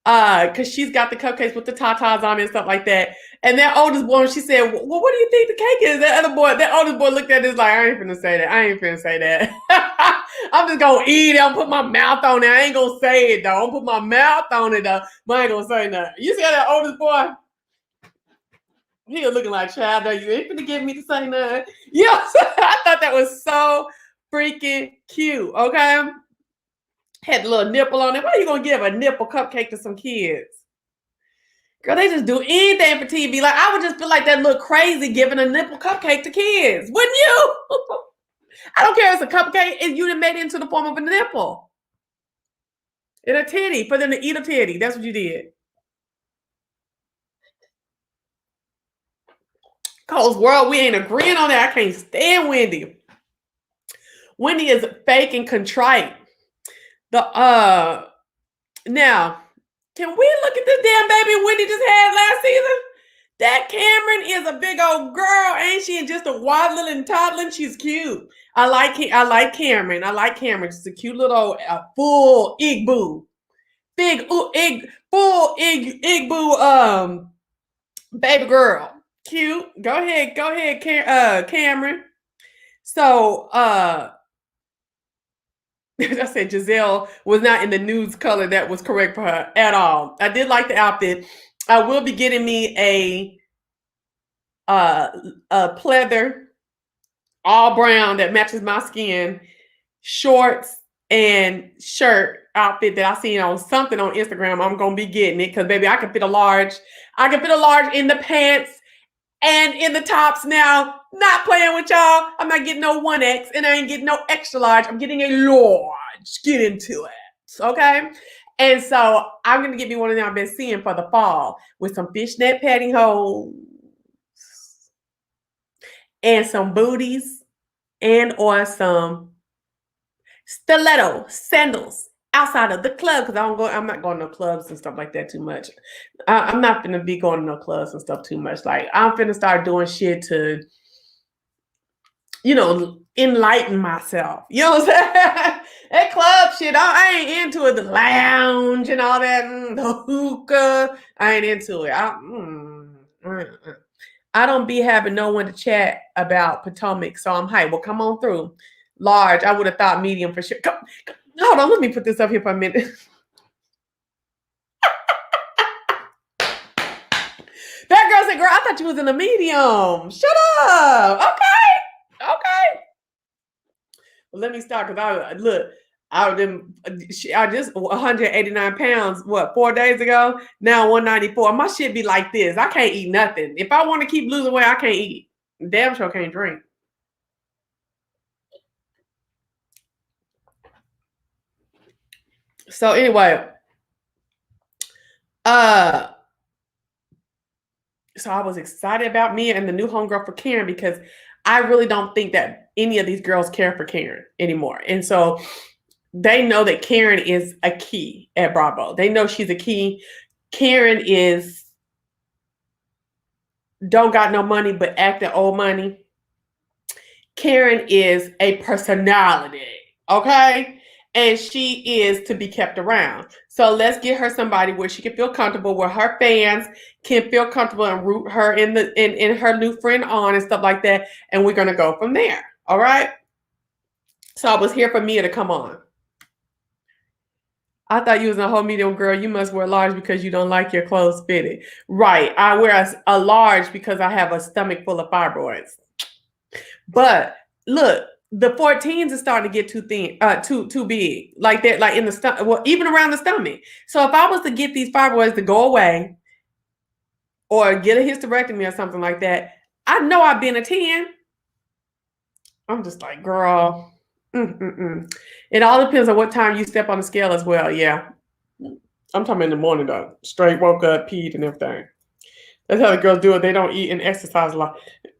Because she's got the cupcakes with the tatas on it and stuff like that. And that oldest boy, she said, well, what do you think the cake is? That oldest boy looked at this like, I ain't finna say that. I'm just gonna eat it. I'm put my mouth on it. I ain't gonna say it though. I'm put my mouth on it though. But I ain't gonna say nothing. You see how that oldest boy? He was looking like, child, though, you ain't finna get me to say nothing. Yeah, I thought that was so freaking cute. Okay. Had a little nipple on it. Why are you gonna give a nipple cupcake to some kids? Girl, they just do anything for TV. Like, I would just feel like that look crazy giving a nipple cupcake to kids. Wouldn't you? I don't care if it's a cupcake if you done made it into the form of a nipple. And a titty, for them to eat a titty. That's what you did. Cole's World, we ain't agreeing on that. I can't stand Wendy. Wendy is fake and contrite. Now, can we look at this damn baby Wendy just had last season? That Cameron is a big old girl, ain't she? And just a waddling and toddling. She's cute. I like Cameron. She's a cute little full Igbo. Big full Igbo baby girl. Cute. Go ahead, Cameron. So I said Giselle was not in the nude color that was correct for her at all. I did like the outfit. I will be getting me a pleather, all brown that matches my skin, shorts and shirt outfit that I seen on something on Instagram. I'm gonna be getting it because baby, I can fit a large. I can fit a large in the pants and in the tops now. Not playing with y'all. I'm not getting no 1X and I ain't getting no extra large. I'm getting a large. Get into it. Okay. And so I'm going to get me one of them I've been seeing for the fall with some fishnet pantyhose and some booties and or some stiletto sandals outside of the club because I'm not going to no clubs and stuff like that too much. I'm not going to be going to no clubs and stuff too much. Like I'm finna start doing shit to enlighten myself. You know what I'm saying? That club shit, I ain't into it. The lounge and all that, the hookah, I ain't into it. I don't be having no one to chat about Potomac, so I'm hyped. Well, come on through. Large, I would have thought medium for sure. Hold on, let me put this up here for a minute. That girl said, girl, I thought you was in a medium. Shut up. Okay. Well, let me start because I just 189 pounds, 4 days ago? Now 194. My shit be like this. I can't eat nothing. If I want to keep losing weight, I can't eat. Damn sure can't drink. So anyway, so I was excited about me and the new homegirl for Karen because I really don't think that any of these girls care for Karen anymore. And so they know that Karen is a key at Bravo. They know she's a key. Karen is don't got no money but acting old money. Karen is a personality, okay? And she is to be kept around. So let's get her somebody where she can feel comfortable, where her fans can feel comfortable and root her in her new friend on and stuff like that. And we're gonna go from there. All right. So I was here for Mia to come on. I thought you was a whole medium girl. You must wear large because you don't like your clothes fitted. Right. I wear a large because I have a stomach full of fibroids. But look, the 14s is starting to get too thin, too big, like that, like in the stomach, well, even around the stomach. So if I was to get these fibroids to go away, or get a hysterectomy or something like that, I know I've been a 10. I'm just like, girl. It all depends on what time you step on the scale as well. Yeah, I'm talking in the morning though. Straight woke up, peed, and everything. That's how the girls do it. They don't eat and exercise a lot.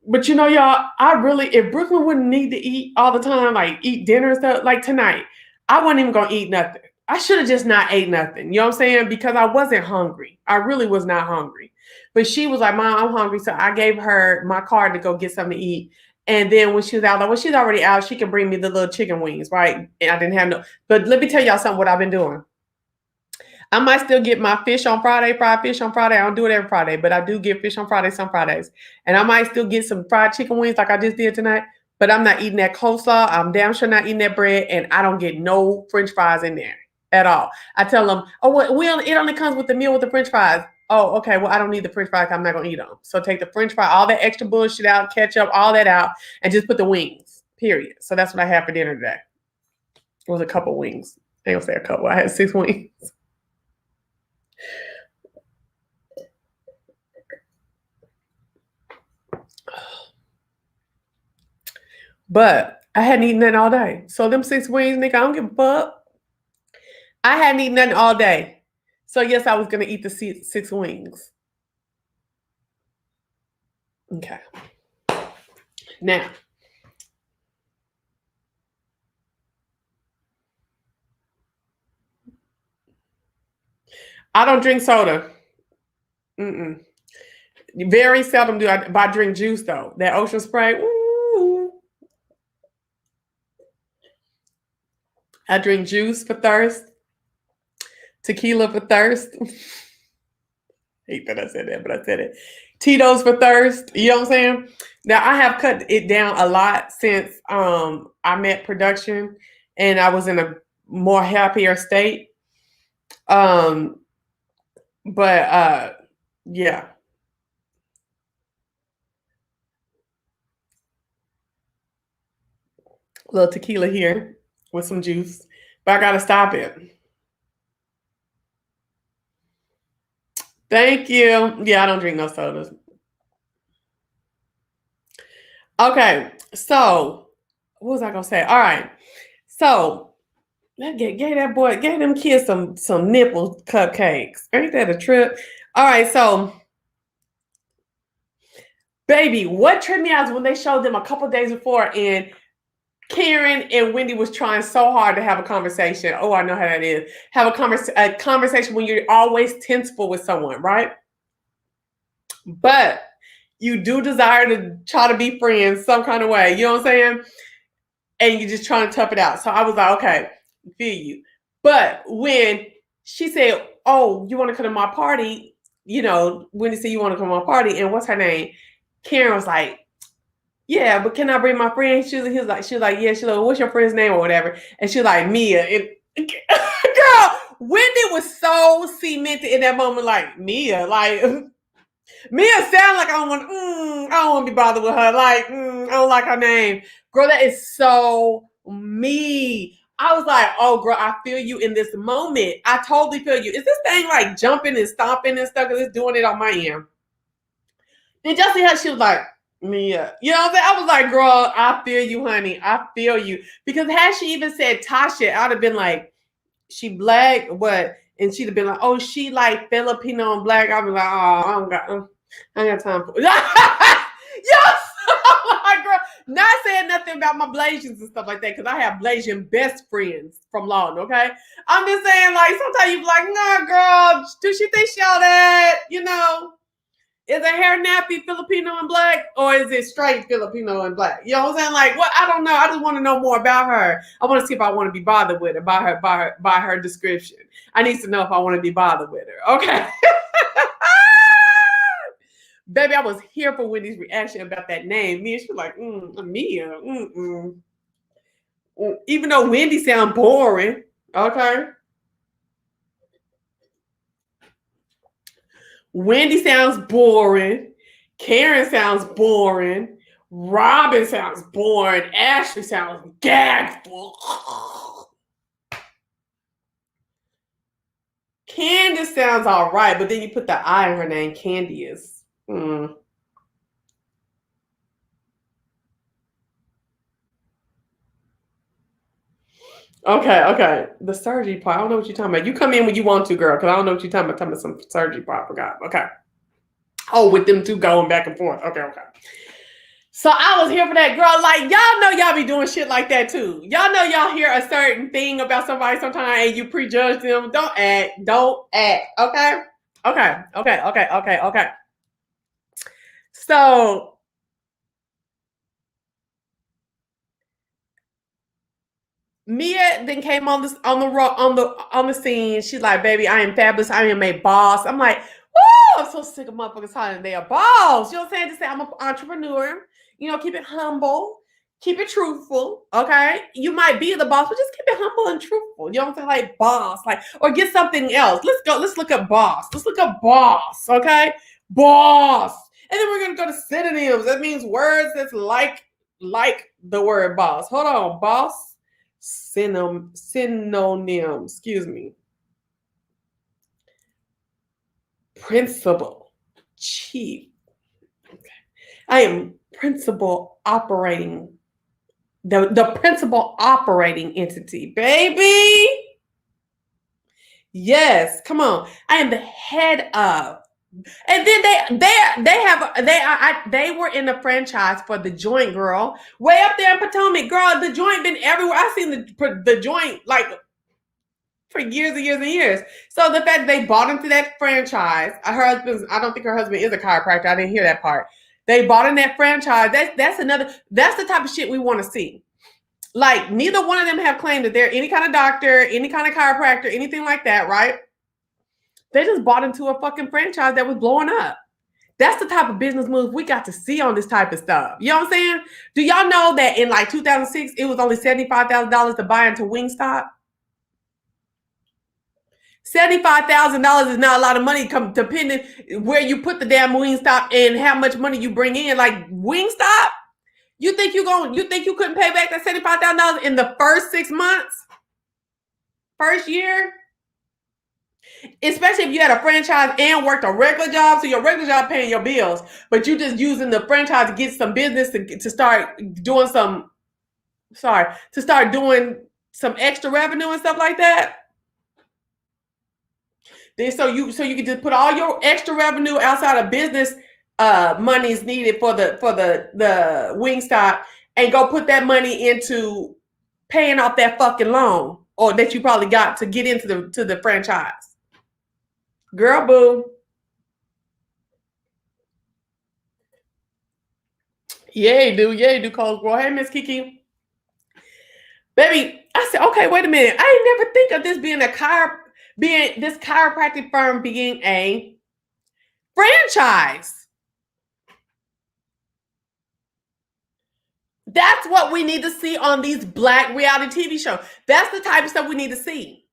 But you know, y'all, if Brooklyn wouldn't need to eat all the time, like eat dinner and stuff, like tonight, I wasn't even gonna eat nothing. I should have just not ate nothing. You know what I'm saying? Because I wasn't hungry. I really was not hungry. But she was like, Mom, I'm hungry. So I gave her my card to go get something to eat. And then when she was out, like when she's already out, she can bring me the little chicken wings, right? And I didn't have no. But let me tell y'all something. What I've been doing. I might still get my fish on Friday, fried fish on Friday. I don't do it every Friday, but I do get fish on Friday some Fridays. And I might still get some fried chicken wings like I just did tonight, but I'm not eating that coleslaw. I'm damn sure not eating that bread, and I don't get no French fries in there at all. I tell them, oh, well, it only comes with the meal with the French fries. Oh, okay, well, I don't need the French fries. I'm not going to eat them. So take the French fry, all that extra bullshit out, ketchup, all that out, and just put the wings, period. So that's what I had for dinner today. It was a couple wings. I ain't gonna say a couple. I had 6 wings. But I hadn't eaten nothing all day. So them 6 wings, nigga, I don't give a fuck. I hadn't eaten nothing all day. So yes, I was going to eat the 6 wings. Okay. Now. I don't drink soda. Very seldom do I, but I drink juice though. That Ocean Spray. Ooh. I drink juice for thirst. Tequila for thirst. Hate that I said that, but I said it. Tito's for thirst. You know what I'm saying? Now I have cut it down a lot since I met production and I was in a more happier state. But yeah. A little tequila here with some juice, but I gotta stop it. Thank you. Yeah, I don't drink no sodas. Okay, so what was I gonna say? All right, so gave them kids some nipple cupcakes. Ain't that a trip? All right, so baby, what tripped me out is when they showed them a couple days before, and Karen and Wendy was trying so hard to have a conversation. Oh, I know how that is. Have a conversation when you're always tenseful with someone, right? But you do desire to try to be friends some kind of way. You know what I'm saying? And you're just trying to tough it out. So I was like, okay, feel you. But when she said, oh, you want to come to my party? You know, Wendy said, you want to come to my party? And what's her name? Karen was like, yeah, but can I bring my friend? She was like, yeah. She's like, what's your friend's name or whatever? And she's like, Mia. And girl, Wendy was so cemented in that moment, like Mia, like Mia sound like I don't want to be bothered with her. Like, I don't like her name. Girl, that is so me. I was like, oh, girl, I feel you in this moment. I totally feel you. Is this thing like jumping and stomping and stuff? Because it's doing it on my end. Did y'all see how she was like, Mia? You know what I'm saying? I was like, girl, I feel you, honey. I feel you. Because had she even said Tasha, I'd have been like, she black, what? And she'd have been like, oh, she like Filipino and black. I'd be like, oh, I ain't got time for it. Yes! Like, girl, not saying nothing about my Blasians and stuff like that, because I have Blasian best friends from Lawton, okay? I'm just saying, like, sometimes you be like, nah, girl, do she think she all that? You know? Is her hair nappy Filipino and black, or is it straight Filipino and black? You know what I'm saying? Like, what? I don't know. I just want to know more about her. I want to see if I want to be bothered with her by her description. I need to know if I want to be bothered with her. Okay. Baby, I was here for Wendy's reaction about that name. Mia, she was like, Mia. Even though Wendy sound boring. Okay. Wendy sounds boring. Karen sounds boring. Robin sounds boring. Ashley sounds gagful. Candiace sounds all right, but then you put the I in her name, Candiace. Okay. The surgery part. I don't know what you're talking about. You come in when you want to, girl, because I don't know what you're talking about. Talking about some surgery part. I forgot. Okay. Oh, with them two going back and forth. Okay. So I was here for that, girl. Like, y'all know y'all be doing shit like that too. Y'all know y'all hear a certain thing about somebody sometimes and you prejudge them. Don't act. Okay. So Mia then came on the scene. She's like, baby, I am fabulous. I am a boss. I'm like, woo, I'm so sick of motherfuckers telling they are boss. You know what I'm saying? To say I'm an entrepreneur. You know, keep it humble. Keep it truthful, okay? You might be the boss, but just keep it humble and truthful. You know what I'm saying? Like boss, like, or get something else. Let's look at boss. Let's look at boss, okay? Boss. And then we're gonna go to synonyms. That means words that's like the word boss. Hold on, boss. Synonym, excuse me. Principal, chief. Okay. I am principal operating. The principal operating entity, baby. Yes, come on. I am the head of. And then they were in the franchise for the joint, girl. Way up there in Potomac, girl. The joint been everywhere. I've seen the joint like for years and years and years. So the fact that they bought into that franchise, I don't think her husband is a chiropractor. I didn't hear that part. They bought in that franchise. That's the type of shit we want to see. Like, neither one of them have claimed that they're any kind of doctor, any kind of chiropractor, anything like that, right? They just bought into a fucking franchise that was blowing up. That's the type of business move we got to see on this type of stuff. You know what I'm saying? Do y'all know that in like 2006, it was only $75,000 to buy into Wingstop? $75,000 is not a lot of money, depending where you put the damn Wingstop and how much money you bring in. Like Wingstop, you think you couldn't pay back that $75,000 in the first 6 months, first year? Especially if you had a franchise and worked a regular job, so your regular job paying your bills, but you just using the franchise to get some business to start doing some extra revenue and stuff like that. Then so you can just put all your extra revenue outside of business monies needed for the Wingstop and go put that money into paying off that fucking loan or that you probably got to get into the franchise. Girl, boo. Yay, do, Cold Girl. Hey, Miss Kiki. Baby, I said, okay, wait a minute. I ain't never think of this being this chiropractic firm being a franchise. That's what we need to see on these Black reality TV shows. That's the type of stuff we need to see.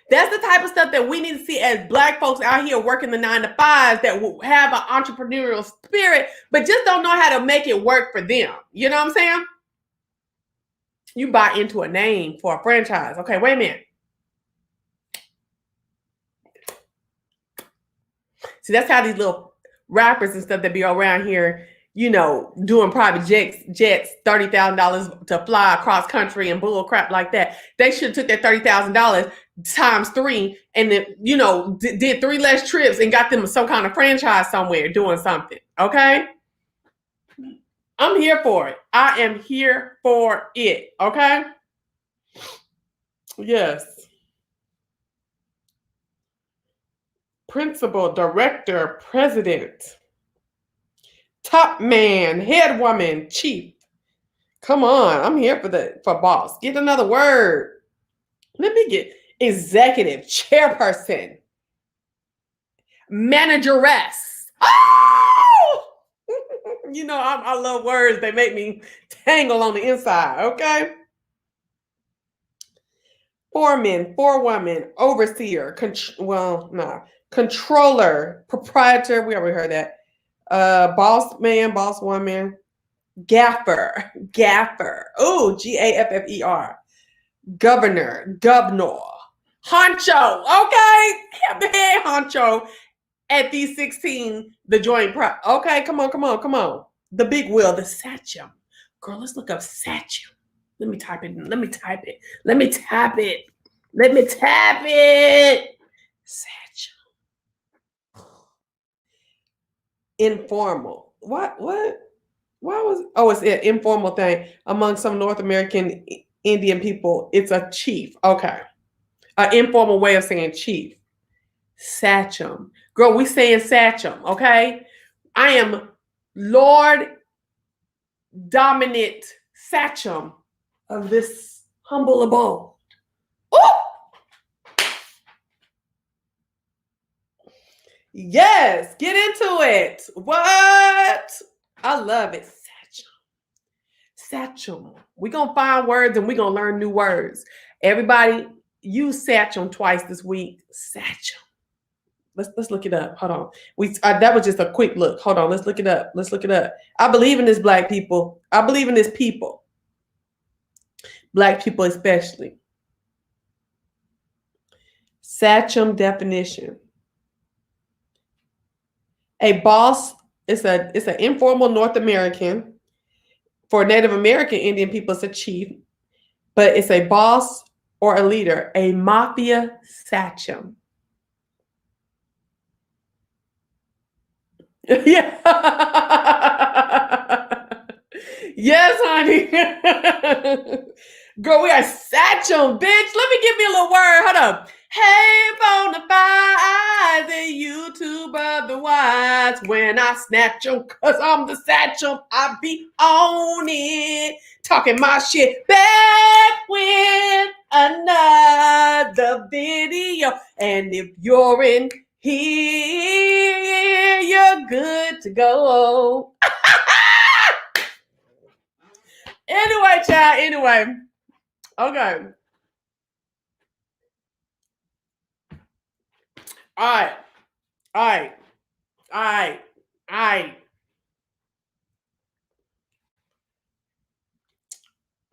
That's the type of stuff that we need to see as Black folks out here working the 9-to-5s that will have an entrepreneurial spirit, but just don't know how to make it work for them. You know what I'm saying? You buy into a name for a franchise. Okay, wait a minute. See, that's how these little rappers and stuff that be around here, you know, doing private jets, $30,000 to fly across country and bull crap like that. They should have took that $30,000 times 3 and then, you know, did 3 less trips and got them some kind of franchise somewhere doing something. Okay? I'm here for it. I am here for it. Okay? Yes. Principal, director, president, top man, head woman, chief. Come on, I'm here for boss. Get another word. Let me get executive, chairperson, manageress. Oh! You know, I love words. They make me tangle on the inside, okay? Foreman, forewoman, overseer, controller, proprietor. We already heard that. Boss man, boss woman, gaffer. Oh, Gaffer. Governor, honcho. Okay, the head honcho at these 16, the joint okay, come on. The big wheel, the sachem. Girl, let's look up sachem. Let me type it. Sachem. Informal. What? Why was? Oh, it's an informal thing among some North American Indian people. It's a chief. Okay, an informal way of saying chief. Sachem. Girl, we saying sachem. Okay, I am Lord Dominant Sachem of this humble abode. Oh! Yes, get into it. What? I love it. Sachem. We're going to find words and we're going to learn new words. Everybody, use sachem twice this week. Sachem. Let's look it up. Hold on. That was just a quick look. Hold on. Let's look it up. I believe in this, Black people. I believe in this people. Black people especially. Sachem definition. A boss is an informal North American. For Native American Indian people, it's a chief, but it's a boss or a leader, a mafia sachem. Yeah. Yes, honey. Girl, we are sachem, bitch. Let me give me a little word. Hold up. Hey, bonafide, the YouTube of the wise. When I snatch them, cause I'm the sachem, I be on it. Talking my shit back with another video. And if you're in here, you're good to go. Anyway, child, okay. All right.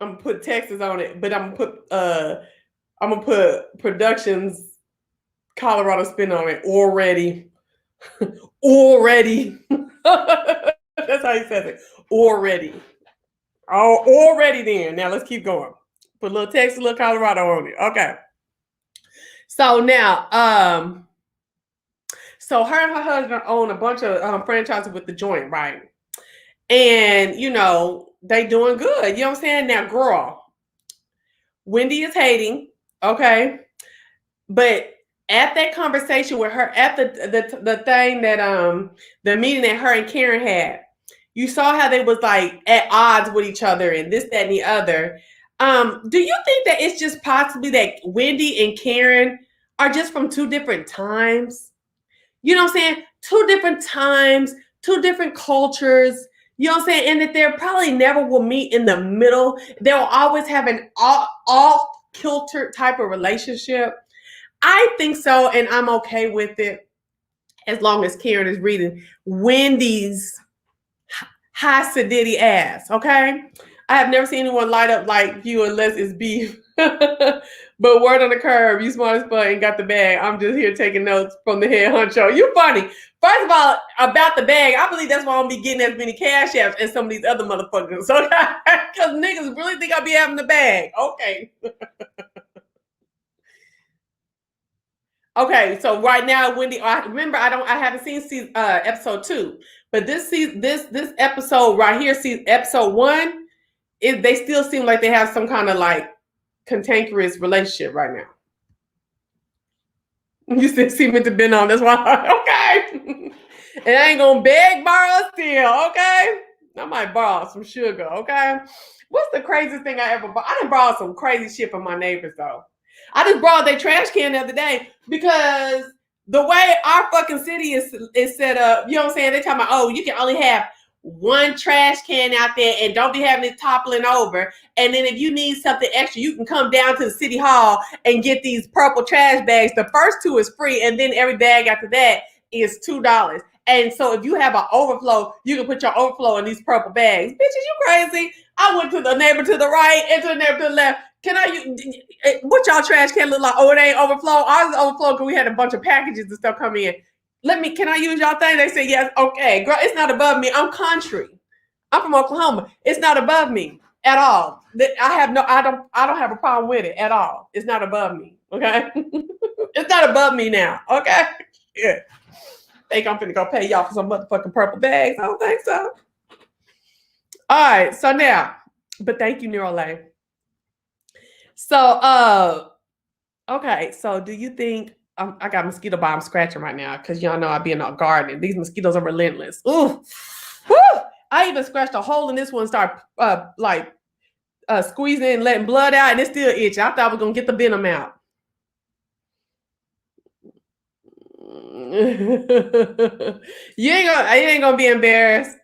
I'm gonna put Texas on it, but I'm gonna put Productions Colorado spin on it already. Already. That's how he says it. Already. Oh, already then. Now let's keep going. Put a little Texas, a little Colorado on it. Okay. So now, so her and her husband own a bunch of franchises with the joint, right? And, you know, they doing good. You know what I'm saying? Now, girl, Wendy is hating, okay? But at that conversation with her, at the thing that, the meeting that her and Karen had, you saw how they was like at odds with each other and this, that, and the other. Do you think that it's just possibly that Wendy and Karen are just from 2 different times? You know what I'm saying? 2 different times, 2 different cultures. You know what I'm saying? And that they probably never will meet in the middle. They'll always have an all kilter type of relationship. I think so, and I'm okay with it as long as Karen is reading Wendy's high sedity ass. Okay, I have never seen anyone light up like you unless it's beef. But word on the curb, you smart as fuck and got the bag. I'm just here taking notes from the head honcho. You funny. First of all, about the bag, I believe that's why I don't be getting as many cash apps as some of these other motherfuckers. Okay, because niggas really think I be having the bag. Okay. Okay, so right now, Wendy, I haven't seen episode 2, but this episode right here, episode 1, they still seem like they have some kind of like cantankerous relationship right now. You said Cmeantit been on, that's why. Okay, and I ain't gonna beg, borrow, steal. Okay, I might borrow some sugar. Okay, what's the craziest thing I ever bought? I done borrowed some crazy shit from my neighbors though. I just borrowed their trash can the other day because the way our fucking city is set up, you know what I'm saying? They're talking about, oh, you can only have one trash can out there and don't be having it toppling over. And then if you need something extra, you can come down to the city hall and get these purple trash bags. The first 2 is free, and then every bag after that is $2. And so if you have an overflow, you can put your overflow in these purple bags. Bitches, you crazy. I went to the neighbor to the right and to the neighbor to the left. Can I, what y'all trash can look like? Oh, it ain't overflow. Ours is overflow because we had a bunch of packages and stuff come in. Can I use y'all thing? They say, yes. Okay, girl, it's not above me. I'm country. I'm from Oklahoma. It's not above me at all. I don't have a problem with it at all. It's not above me. Okay. It's not above me now. Okay. Yeah. Think I'm finna go pay y'all for some motherfucking purple bags? I don't think so. All right. So now, but thank you, Neuralay. So, okay. So do you think I got mosquito bomb scratching right now because y'all know I be in a garden. These mosquitoes are relentless. Ooh, woo! I even scratched a hole in this one, start squeezing and letting blood out, and it's still itching. I thought I was gonna get the venom out. You ain't gonna be embarrassed.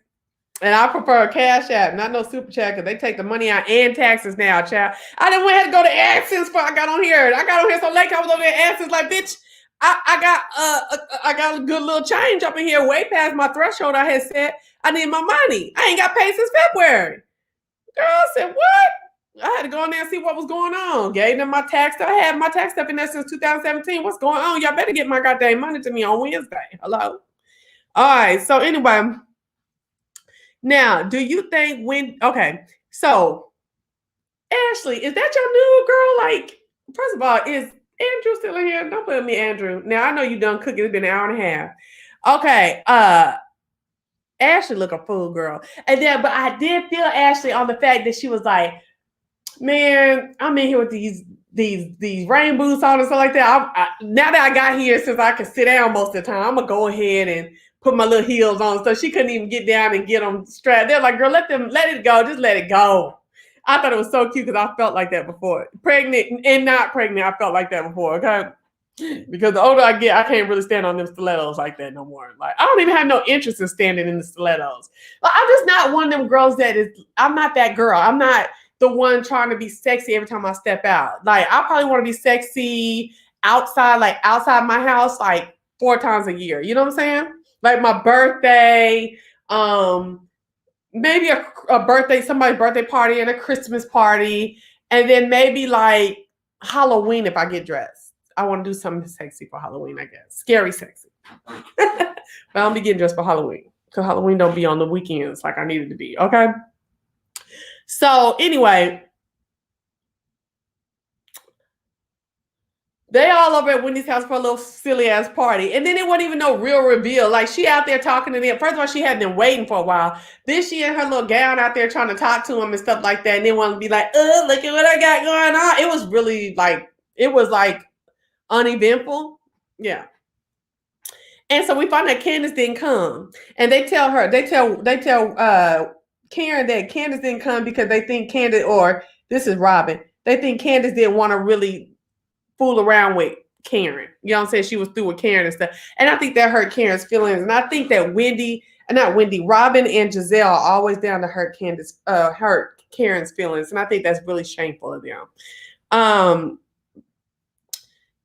And I prefer a cash app, not no super chat, because they take the money out and taxes now, child. I didn't have to go to Access before I got on here. I got on here so late. I was over there Access like, bitch, I got a good little change up in here, way past my threshold. I had said I need my money. I ain't got paid since February. Girl, I said what? I had to go in there and see what was going on. Gave them my tax. I had my tax stuff in there since 2017. What's going on? Y'all better get my goddamn money to me on Wednesday. Hello. All right. So anyway. Now, do you think okay, so Ashley, is that your new girl? Like, first of all, is Andrew still in here? Don't put me Andrew. Now, I know you done cooking. It's been an hour and a half. Okay, Ashley look a fool, girl. And then, but I did feel Ashley on the fact that she was like, man, I'm in here with these rain boots on and stuff like that. Now that I got here, since I can sit down most of the time, I'm gonna go ahead and put my little heels on. So she couldn't even get down and get them strapped. They're like, girl, let it go. Just let it go. I thought it was so cute because I felt like that before. Pregnant and not pregnant, I felt like that before, okay? Because the older I get, I can't really stand on them stilettos like that no more. Like, I don't even have no interest in standing in the stilettos. Like, I'm just not one of them girls I'm not that girl. I'm not the one trying to be sexy every time I step out. Like, I probably want to be sexy outside my house, like 4 times a year. You know what I'm saying? Like my birthday, maybe a birthday, somebody's birthday party and a Christmas party. And then maybe like Halloween if I get dressed. I want to do something sexy for Halloween, I guess. Scary sexy. But I don't be getting dressed for Halloween. Because Halloween don't be on the weekends like I need it to be. Okay? So anyway, they all over at Wendy's house for a little silly ass party. And then it wasn't even no real reveal. Like she out there talking to them. First of all, she had them waiting for a while. Then she in her little gown out there trying to talk to them and stuff like that. And then want to be like, oh, look at what I got going on. It was really like uneventful. Yeah. And so we find that Candiace didn't come. And they tell Karen that Candiace didn't come because they think Candiace, or this is Robin, they think Candiace didn't want to really fool around with Karen. You know what I'm saying? She was through with Karen and stuff. And I think that hurt Karen's feelings. And I think that Wendy not Wendy, Robin and Giselle are always down to hurt hurt Karen's feelings, and I think that's really shameful of them.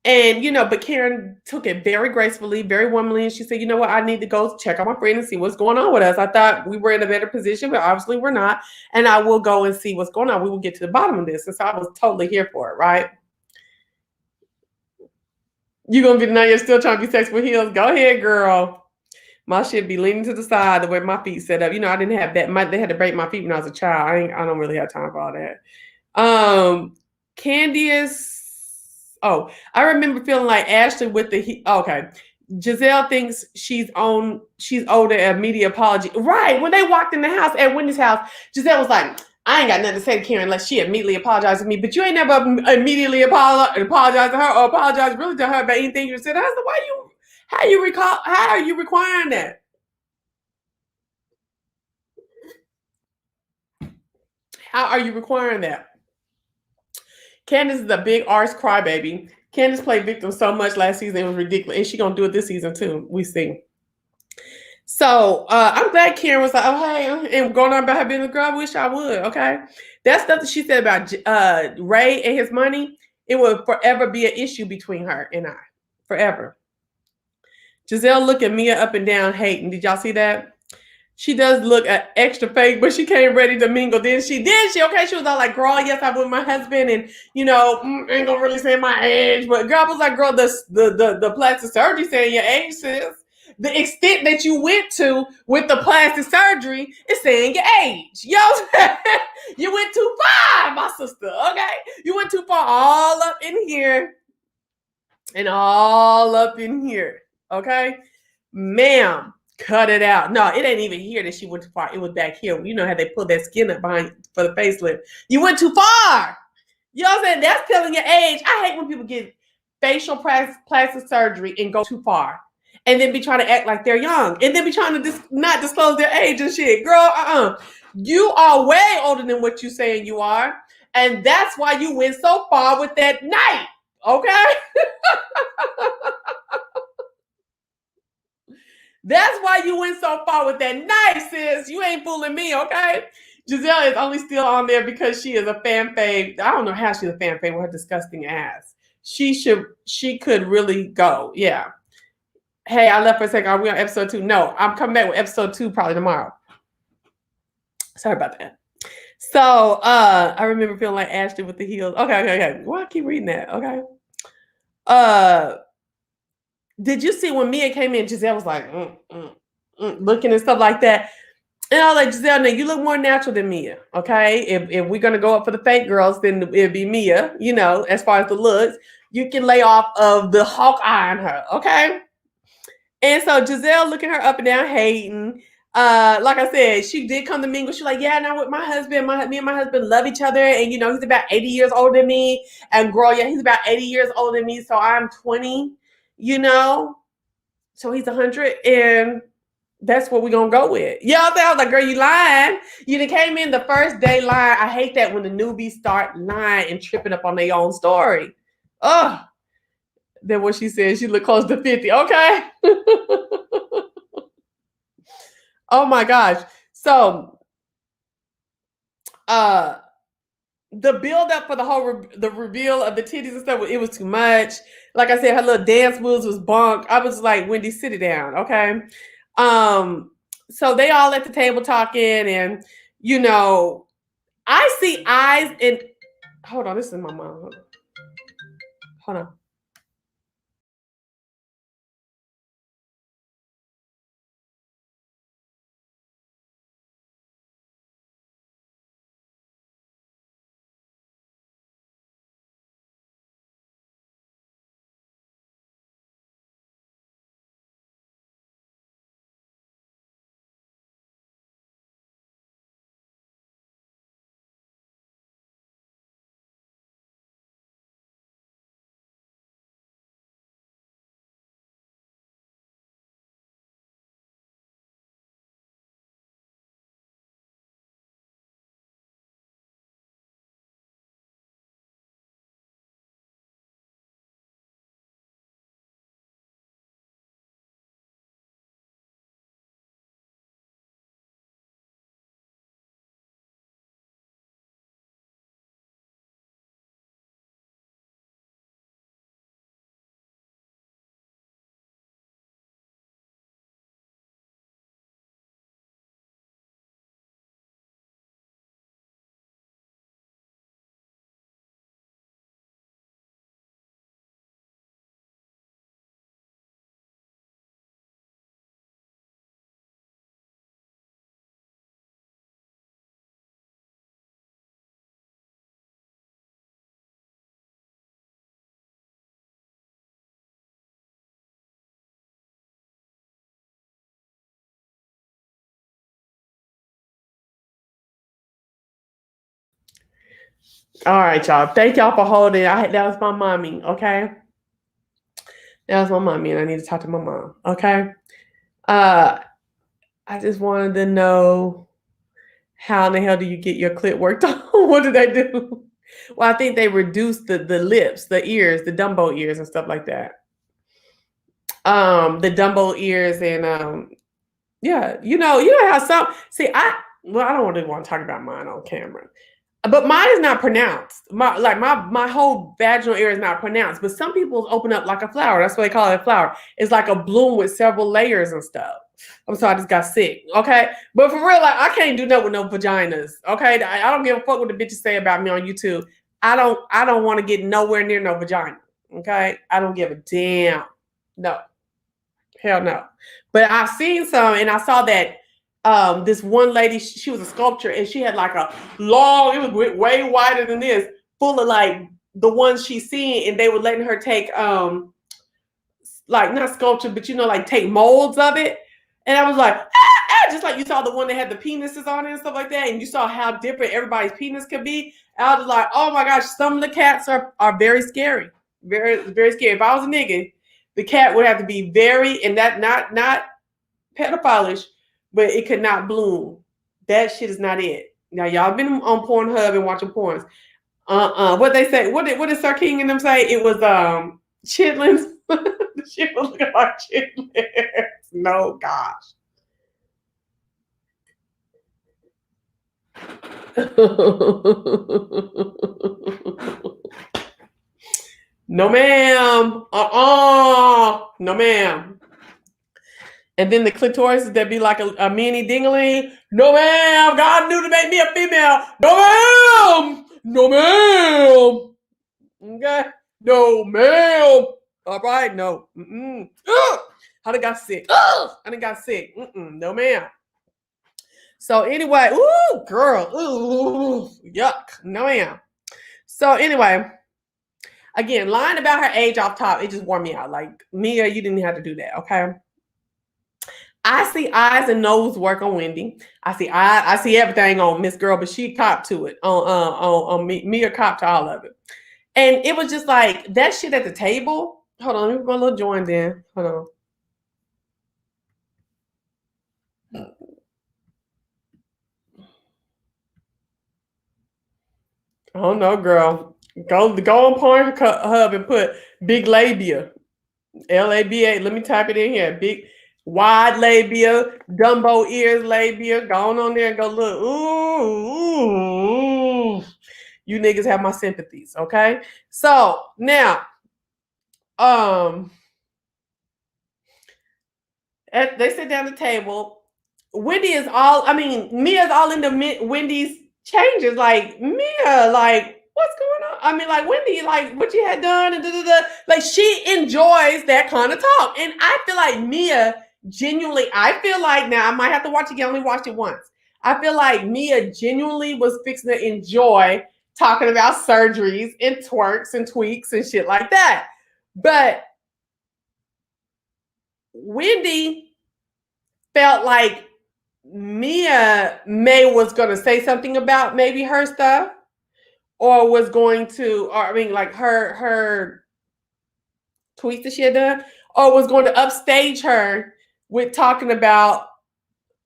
And but Karen took it very gracefully, very womanly, and she said, "You know what? I need to go check on my friend and see what's going on with us. I thought we were in a better position, but obviously we're not. And I will go and see what's going on. We will get to the bottom of this." And so I was totally here for it, right? You gonna be now? You're still trying to be sex with heels? Go ahead, girl. My shit be leaning to the side the way my feet set up. I didn't have that. They had to break my feet when I was a child. I don't really have time for all that. Candiace. Oh, I remember feeling like Ashley with the okay. Giselle thinks she's owed a media apology. Right. When they walked in the house at Wendy's house, Giselle was like, "I ain't got nothing to say to Karen unless she immediately apologized to me. But you ain't never immediately apologized to her or apologized really to her about anything you said." I said, how are you requiring that? How are you requiring that? Candiace is a big arse crybaby. Candiace played victim so much last season, it was ridiculous. And she's going to do it this season too, we see. So I'm glad Karen was like, "Oh, hey," and going on about her being a girl. I wish I would, okay? That stuff that she said about Ray and his money, it will forever be an issue between her and I. Forever. Giselle looked at Mia up and down hating. Did y'all see that? She does look extra fake, but she came ready to mingle. Then she did. Okay, she was all like, "Girl, yes, I'm with my husband, and ain't gonna really say my age." But girl, I was like, "Girl, the plastic surgery saying your age, sis. The extent that you went to with the plastic surgery is saying your age. You went too far, my sister. Okay, you went too far, all up in here, and all up in here. Okay, ma'am." Cut it out. No, it ain't even here that she went too far. It was back here. You know how they pull that skin up behind for the facelift. You went too far. You know what I'm saying? That's telling your age. I hate when people get facial plastic surgery and go too far. And then be trying to act like they're young. And then be trying to not disclose their age and shit. Girl, you are way older than what you saying you are. And that's why you went so far with that knife. Okay? That's why you went so far with that knife, sis. You ain't fooling me, okay? Giselle is only still on there because she is a fan fave. I don't know how she's a fan fave with her disgusting ass. She could really go. Yeah. Hey, I left for a second. Are we on episode 2? No, I'm coming back with episode 2 probably tomorrow. Sorry about that. So I remember feeling like Ashley with the heels. Okay. Why I keep reading that? Okay. Did you see when Mia came in, Giselle was like, looking and stuff like that. And I was like, "Giselle, now you look more natural than Mia, okay? If we're gonna go up for the fake girls, then it'd be Mia, as far as the looks. You can lay off of the hawk eye on her, okay?" And so Giselle looking her up and down, hating. Like I said, she did come to mingle. She's like, "Yeah, now with my husband, me and my husband love each other, and he's about 80 years older than me. And girl, yeah, he's about 80 years older than me, so I'm 20, so he's 100, and that's what we're gonna go with." Y'all think I was like, "Girl, you lying. You done came in the first day lying." I hate that when the newbies start lying and tripping up on their own story. Oh, then what she said, she looked close to 50. Okay. Oh my gosh. So the build up for the whole the reveal of the titties and stuff, it was too much. Like I said, her little dance moves was bunk. I was like, "Wendy, sit it down, okay?" So they all at the table talking, and I see eyes and hold on, this is my mom. Hold on. All right, y'all. Thank y'all for holding. That was my mommy, okay? That was my mommy, and I need to talk to my mom, okay? I just wanted to know, how in the hell do you get your clit worked on? What do they do? Well, I think they reduce the lips, the ears, the Dumbo ears and stuff like that. The Dumbo ears and yeah, you know how some I don't really want to talk about mine on camera. But mine is not pronounced. My whole vaginal area is not pronounced. But some people's open up like a flower. That's why they call it a flower. It's like a bloom with several layers and stuff. I'm sorry, I just got sick. Okay, but for real, like I can't do nothing with no vaginas. Okay, I don't give a fuck what the bitches say about me on YouTube. I don't want to get nowhere near no vagina. Okay, I don't give a damn. No, hell no. But I've seen some, and I saw that this one lady, she was a sculptor, and she had like a long, it was way wider than this, full of like the ones she's seen, and they were letting her take like not sculpture, but like take molds of it. And I was like, just like you saw the one that had the penises on it and stuff like that, and you saw how different everybody's penis could be. I was like, oh my gosh, some of the cats are very scary. Very, very scary. If I was a nigga, the cat would have to be very, and that not pedophilish, but it could not bloom. That shit is not it. Now y'all been on Pornhub and watching porns. What they say? What did Sir King and them say? It was chitlins. The shit was looking like chitlins. No gosh. No ma'am. No ma'am. And then the clitoris, that be like a mini dingling. No ma'am. God knew to make me a female. No ma'am. No ma'am. Okay. No ma'am. All right. No. I done got sick. I done got sick. No ma'am. So anyway, ooh, girl. Ooh, yuck. No ma'am. So anyway, again, lying about her age off top, it just wore me out. Like, Mia, you didn't have to do that, okay? I see eyes and nose work on Wendy. I see everything on Miss Girl, but she copped to it. On Mia copped to all of it. And it was just like that shit at the table. Hold on, let me put my little joint in. Hold on. Oh no, girl. Go on Pornhub and put big labia. LABA. Let me type it in here. Big wide labia, Dumbo ears labia. Go on there and go look. Ooh. You niggas have my sympathies, okay? So now, they sit down at the table. Mia's all into Wendy's changes. Like, Mia, like, what's going on? I mean, like, Wendy, like, what you had done, and like, she enjoys that kind of talk. And I feel like Mia genuinely, now I might have to watch it again. I only watched it once. I feel like Mia genuinely was fixing to enjoy talking about surgeries and twerks and tweaks and shit like that. But Wendy felt like Mia was going to say something about maybe her stuff, or was going to, like her tweets that she had done, or was going to upstage her with talking about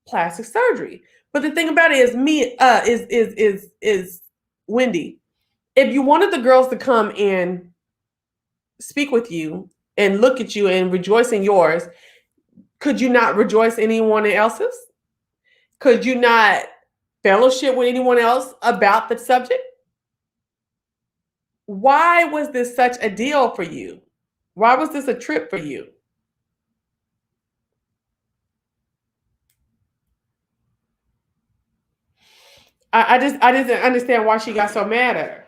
plastic surgery. But the thing about it is, is Wendy. If you wanted the girls to come and speak with you and look at you and rejoice in yours, could you not rejoice in anyone else's? Could you not fellowship with anyone else about the subject? Why was this such a deal for you? Why was this a trip for you? I didn't understand why she got so mad at her.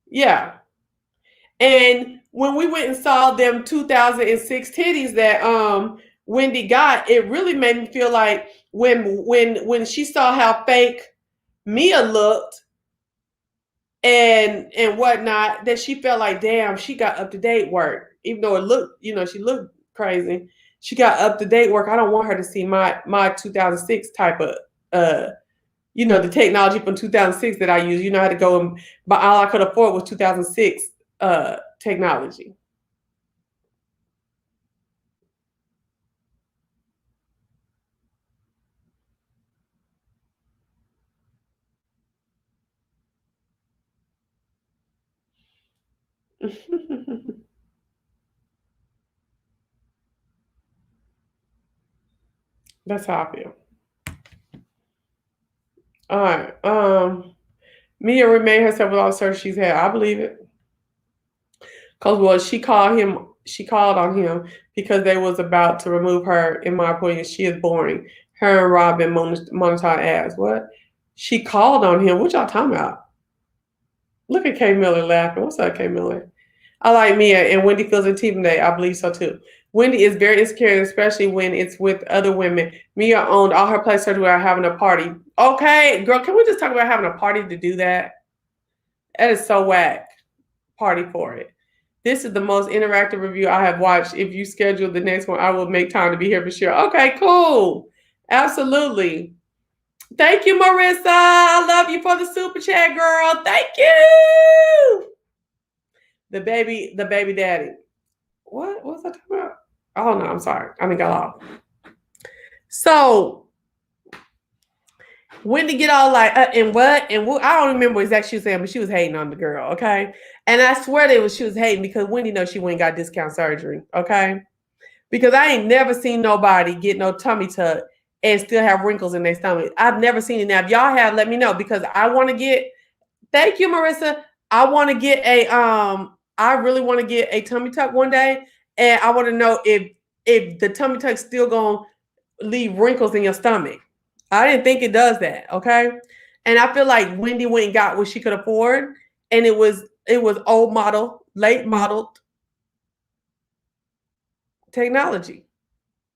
Yeah. And when we went and saw them 2006 titties that Wendy got, it really made me feel like when she saw how fake Mia looked and whatnot, that she felt like, damn, she got up-to-date work. Even though it looked, she looked crazy. She got up-to-date work. I don't want her to see my 2006 type of you know, the technology from 2006 that I use. You know, I had to go and, but all I could afford was 2006 technology. That's how I feel. All right. Mia remained herself with all the surgery she's had. I believe it. Cause well, she called on him because they was about to remove her. In my opinion, she is boring. Her and Robin monotone ass. What? She called on him. What y'all talking about? Look at Kay Miller laughing. What's up, Kay Miller? I like Mia and Wendy feels intimidated. I believe so too. Wendy is very insecure, especially when it's with other women. Mia owned all her plastic surgery without having a party. Okay, girl, can we just talk about having a party to do that? That is so whack. Party for it. This is the most interactive review I have watched. If you schedule the next one, I will make time to be here for sure. Okay, cool. Absolutely. Thank you, Marissa. I love you for the super chat, girl. Thank you. The baby daddy. What was I talking about? Oh no, I'm sorry. I got off. So Wendy get all like, and what? I don't remember exactly what she was saying, but she was hating on the girl, okay? And I swear she was hating because Wendy knows she went and got discount surgery, okay? Because I ain't never seen nobody get no tummy tuck and still have wrinkles in their stomach. I've never seen it. Now, if y'all have, let me know because I want to get, thank you, Marissa. I want to get I really want to get a tummy tuck one day. And I want to know if the tummy tuck's still going to leave wrinkles in your stomach. I didn't think it does that, okay? And I feel like Wendy went and got what she could afford, and it was old model, late modeled technology.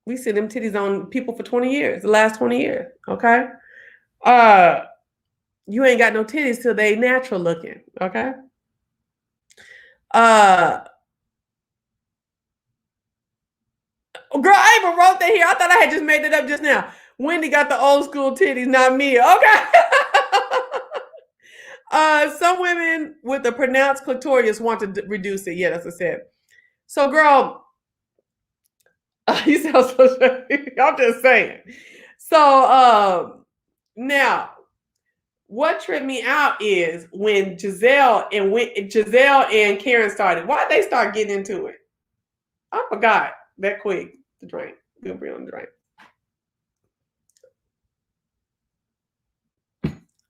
We see them titties on people for 20 years, the last 20 years, okay? You ain't got no titties till they natural looking, okay? Girl, I even wrote that here. I thought I had just made it up just now. Wendy got the old school titties, not me. Okay. Some women with a pronounced clitoris want to reduce it. Yeah, that's what I said. So, girl, you sound so shady. I'm just saying. So, now, what tripped me out is when Giselle and Karen started. Why'd they start getting into it? I forgot that quick. The drink. We'll bring on the drink.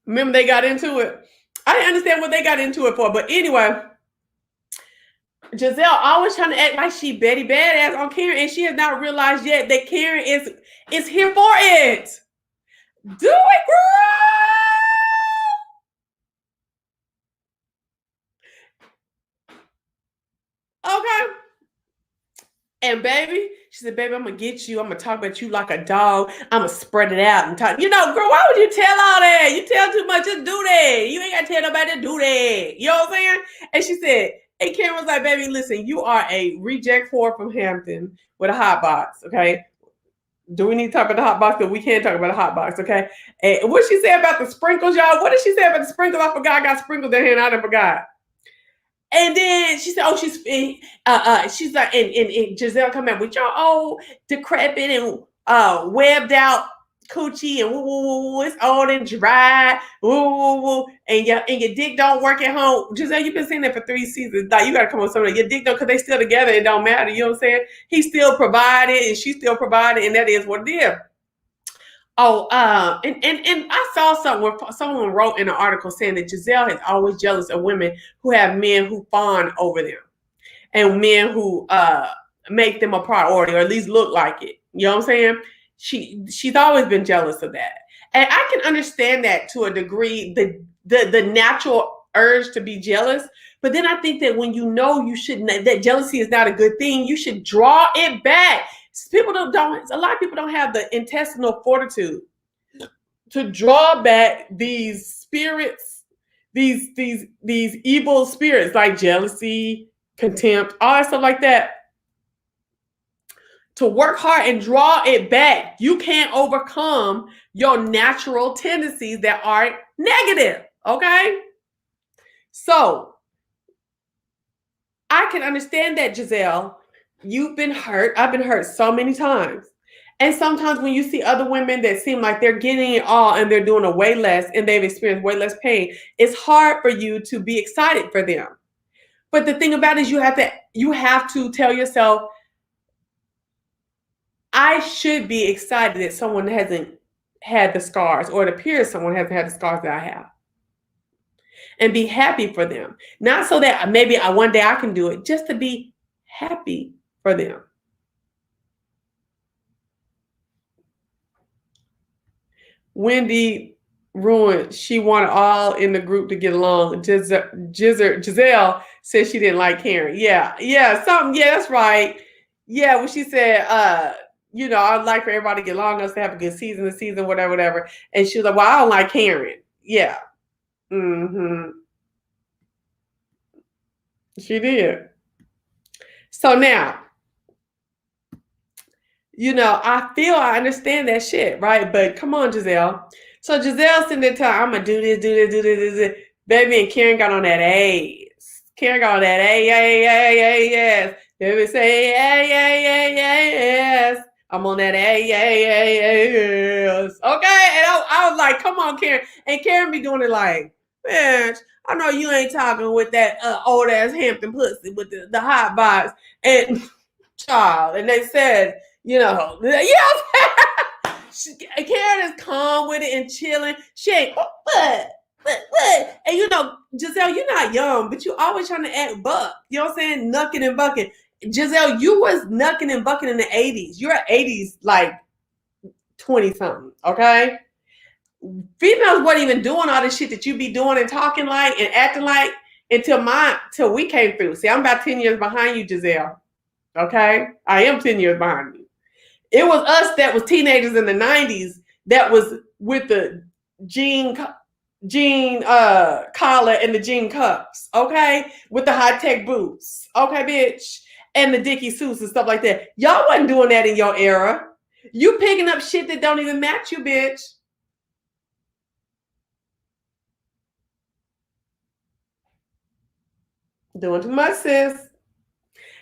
Remember they got into it? I didn't understand what they got into it for, but anyway, Giselle always trying to act like she Betty Badass on Karen, and she has not realized yet that Karen is here for it. Do it, girl. Okay. And baby, she said, baby, I'm going to get you. I'm going to talk about you like a dog. I'm going to spread it out and talk. You know, girl, why would you tell all that? You tell too much, just do that. You ain't got to tell nobody to do that. You know what I'm saying? And she said, and Karen was like, baby, listen, you are a reject whore from Hampton with a hot box, okay? Do we need to talk about the hot box? Because we can't talk about the hot box, okay? And what she said about the sprinkles, y'all? What did she say about the sprinkles? I forgot. I got sprinkled in here and I done forgot. And then she said, "Oh, she's like," and Giselle come out with y'all old decrepit and webbed out coochie and woo, it's old and dry, and your dick don't work at home. Giselle, you've been saying that for 3 seasons. Like you got to come up with something. Your dick don't, because they still together. It don't matter. You know what I'm saying? He still provided and she still provided, and that is what it is. Oh, and I saw something where someone wrote in an article saying that Giselle is always jealous of women who have men who fawn over them and men who make them a priority or at least look like it. You know what I'm saying? She's always been jealous of that. And I can understand that to a degree, the natural urge to be jealous. But then I think that when you know you shouldn't, that jealousy is not a good thing, you should draw it back. People don't. A lot of people don't have the intestinal fortitude to draw back these spirits, these evil spirits like jealousy, contempt, all that stuff like that. to work hard and draw it back. You can't overcome your natural tendencies that are negative, okay? So, I can understand that, Giselle. You've been hurt. I've been hurt so many times. And sometimes when you see other women that seem like they're getting it all and they're doing a way less and they've experienced way less pain, it's hard for you to be excited for them. But the thing about it is you have to tell yourself, I should be excited that someone hasn't had the scars, or it appears someone hasn't had the scars that I have. And be happy for them. Not so that maybe one day I can do it, just to be happy for them. Wendy ruined. She wanted all in the group to get along. Giselle said she didn't like Karen. Yeah, that's right. Yeah, when she said, I'd like for everybody to get along, us to have a good season, whatever. And she was like, well, I don't like Karen. Yeah. Mm-hmm. She did. So now, I understand that shit, right? But come on, Giselle. So Giselle sitting there telling, I'm going to do this. Baby, and Karen got on that ass. Karen got on that yes. Baby say, yes. I'm on that yes. Okay? And I was like, come on, Karen. And Karen be doing it like, man, I know you ain't talking with that old ass Hampton pussy with the hot box. And child. And they said, Karen is calm with it and chilling. She ain't, what? And Giselle, you're not young, but you always trying to act buck. You know what I'm saying? Knucking and bucking. Giselle, you was knucking and bucking in the 80s. You're 80s, like 20-something, okay? Females weren't even doing all this shit that you be doing and talking like and acting like till we came through. See, I'm about 10 years behind you, Giselle. Okay? I am 10 years behind you. It was us that was teenagers in the 90s that was with the jean collar and the jean cuffs, okay? With the high-tech boots, okay, bitch? And the Dickie suits and stuff like that. Y'all wasn't doing that in your era. You picking up shit that don't even match you, bitch. Doing too much, sis.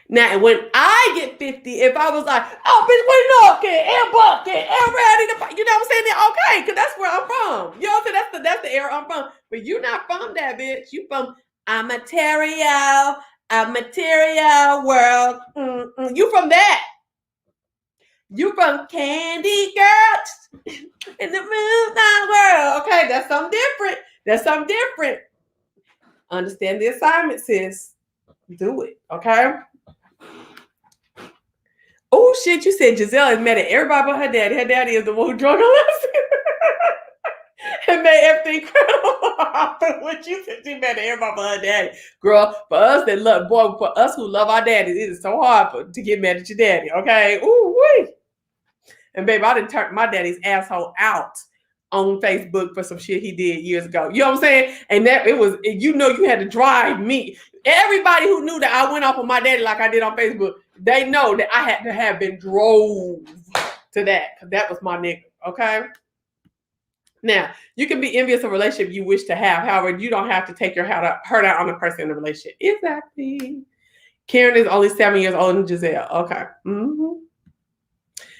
Now, when I get 50, if I was like, oh, bitch, we're knocking and bucking and ready to, you know what I'm saying? Then okay, because that's where I'm from. You know what I'm saying? That's the era I'm from. But you're not from that, bitch. You from a material world. You from that. You from Candy Girl in the moonlight world. Okay, that's something different. Understand the assignment, sis. Do it, okay? Oh, shit, you said Giselle is mad at everybody but her daddy. Her daddy is the one who drunk her lesson. And made everything credible. What you said, she mad at everybody but her daddy. Girl, for us for us who love our daddies, it is so hard to get mad at your daddy, okay? Ooh, wee. And babe, I done turned my daddy's asshole out on Facebook for some shit he did years ago. You know what I'm saying? And that you had to drive me. Everybody who knew that I went off on my daddy like I did on Facebook, they know that I had to have been drove to that, because that was my nigga, okay? Now, you can be envious of a relationship you wish to have. However, you don't have to take your hurt out on the person in the relationship. Exactly. Karen is only 7 years older than Giselle. Okay. Mm-hmm.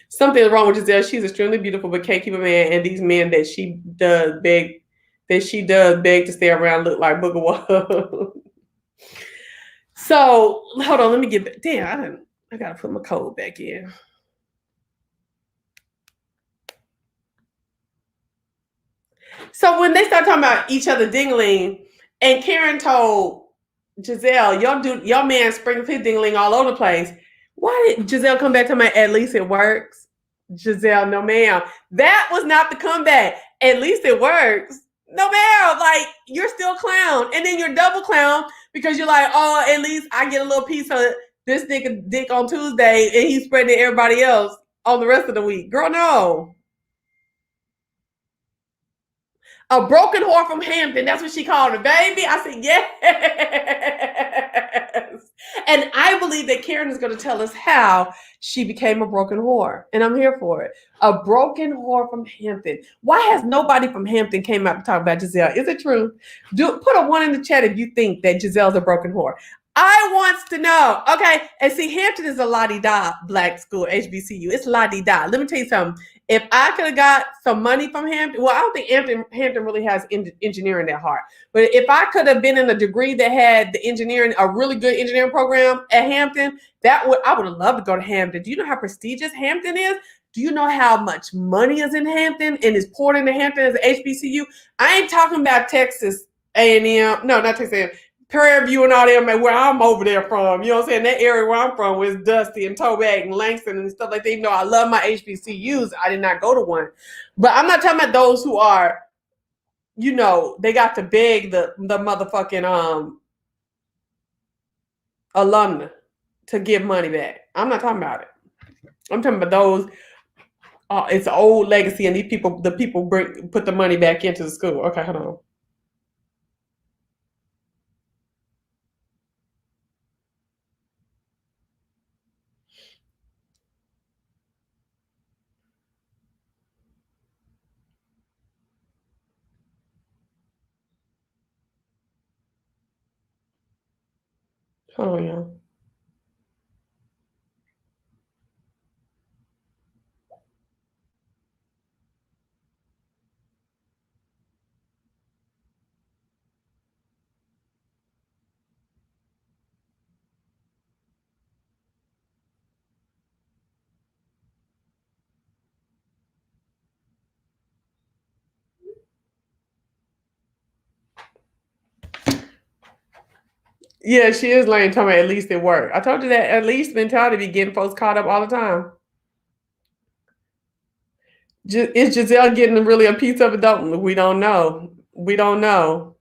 Something is wrong with Giselle. She's extremely beautiful, but can't keep a man. And these men that she does beg to stay around look like Booger Wall. So, hold on. Let me get back. Damn, I got to put my code back in. So, when they start talking about each other dingling, and Karen told Giselle, your man sprinkles his dingling all over the place. Why did Giselle come back to me? At least it works. Giselle, no ma'am. That was not the comeback. At least it works. No ma'am. Like, you're still clown. And then you're double clown because you're like, oh, at least I get a little piece of this nigga dick on Tuesday and he's spreading it to everybody else on the rest of the week. Girl, no. A broken whore from Hampton. That's what she called her, baby. I said, yes. And I believe that Karen is going to tell us how she became a broken whore. And I'm here for it. A broken whore from Hampton. Why has nobody from Hampton came out to talk about Giselle? Is it true? Put a 1 in the chat if you think that Giselle's a broken whore. I wants to know. Okay. And see, Hampton is a la-di-da black school, HBCU. It's la-di-da. Let me tell you something. If I could have got some money from Hampton, well, I don't think Hampton really has engineering that hard. But if I could have been in a degree that had the engineering, a really good engineering program at Hampton, I would have loved to go to Hampton. Do you know how prestigious Hampton is? Do you know how much money is in Hampton and is poured into Hampton as an HBCU? I ain't talking about Texas A&M. No, not Texas A&M. Prairie View and all them, where I'm over there from. You know what I'm saying? That area where I'm from was Dusty and Potomac and Langston and stuff like that. Even though I love my HBCUs, I did not go to one. But I'm not talking about those who are, you know, they got to beg the motherfucking alumni to give money back. I'm not talking about it. I'm talking about those. It's an old legacy, and the people put the money back into the school. Okay, hold on. Hold on, y'all. Yeah, she is lame. Talking about at least it worked. I told you that at least mentality be getting folks caught up all the time. Is Giselle getting really a piece of it? We don't know. We don't know.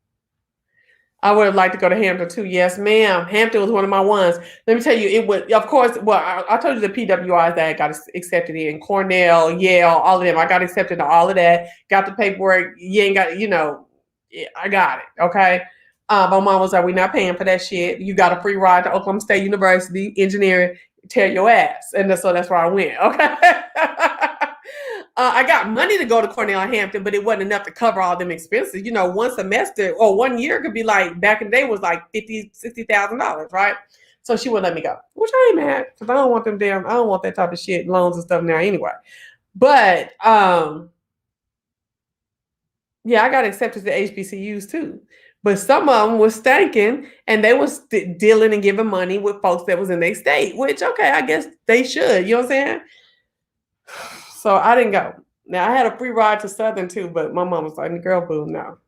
I would have liked to go to Hampton too. Yes, ma'am. Hampton was one of my ones. Let me tell you, it would, of course, well, I told you the PWIs that I got accepted in. Cornell, Yale, all of them. I got accepted to all of that. Got the paperwork. You ain't got, you know, I got it. Okay. My mom was like, we're not paying for that shit. You got a free ride to Oklahoma State University, engineering, tear your ass. And so that's where I went. Okay. I got money to go to Cornell and Hampton, but it wasn't enough to cover all them expenses. You know, one semester or 1 year could be like, back in the day was like $50,000, $60,000, right? So she wouldn't let me go, which I ain't mad because I don't want I don't want that type of shit, loans and stuff now anyway. But yeah, I got accepted to HBCUs too. But some of them was stanking and they was dealing and giving money with folks that was in their state, which, okay, I guess they should. You know what I'm saying? So I didn't go. Now I had a free ride to Southern too, but my mom was like, "Girl, boo, no."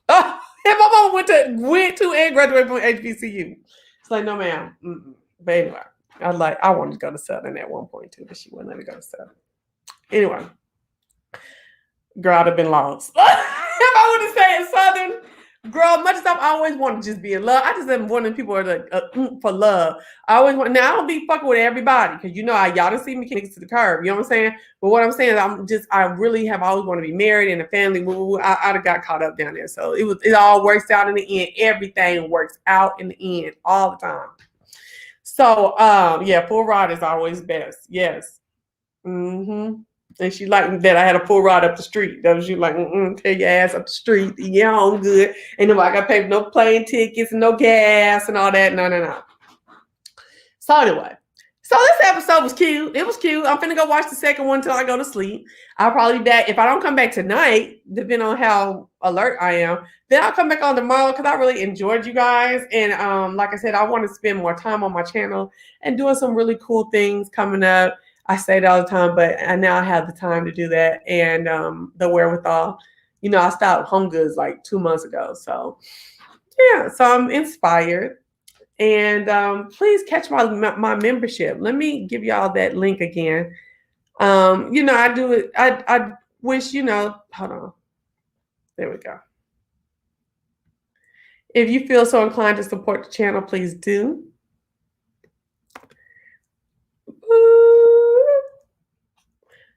Oh, and my mom went to and graduated from HBCU. It's like, no, ma'am. But anyway, I wanted to go to Southern at one point too, but she wouldn't let me go to Southern. Anyway, girl, I'd have been lost if I would have stayed at Southern. Girl, much as I always want to just be in love, I just am one of the people that are for love. I always want. Now I don't be fucking with everybody because you know y'all done see me kick to the curb. You know what I'm saying? But what I'm saying is I really have always wanted to be married and a family. I'd have got caught up down there. So it all works out in the end. Everything works out in the end all the time. So yeah, full ride is always best. Yes. Mm-hmm. And she liked that I had a full ride up the street. That was you like, take your ass up the street, you get home good. And nobody got to pay for no plane tickets and no gas and all that. No. So anyway, so this episode was cute. It was cute. I'm finna go watch the second one until I go to sleep. I'll probably be back. If I don't come back tonight, depending on how alert I am, then I'll come back on tomorrow because I really enjoyed you guys. And like I said, I want to spend more time on my channel and doing some really cool things coming up. I say it all the time, but I now have the time to do that and the wherewithal. You know, I stopped Home Goods like 2 months ago. So, yeah, so I'm inspired. And please catch my membership. Let me give y'all that link again. You know, I do it. I wish, you know, hold on. There we go. If you feel so inclined to support the channel, please do.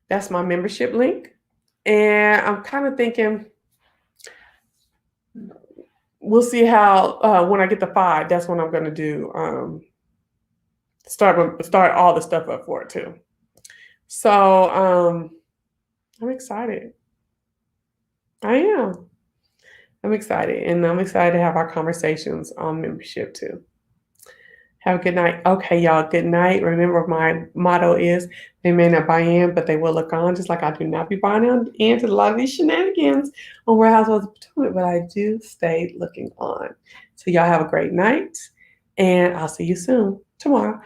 That's my membership link. And I'm kind of thinking, we'll see how when I get the 5, that's when I'm going to do start all the stuff up for it too. So I'm excited. I am. I'm excited, and I'm excited to have our conversations on membership too. Have a good night. Okay, y'all, good night. Remember, my motto is, they may not buy in, but they will look on, just like I do not be buying into a lot of these shenanigans on Real Housewives of Potomac, but I do stay looking on. So y'all have a great night, and I'll see you soon tomorrow.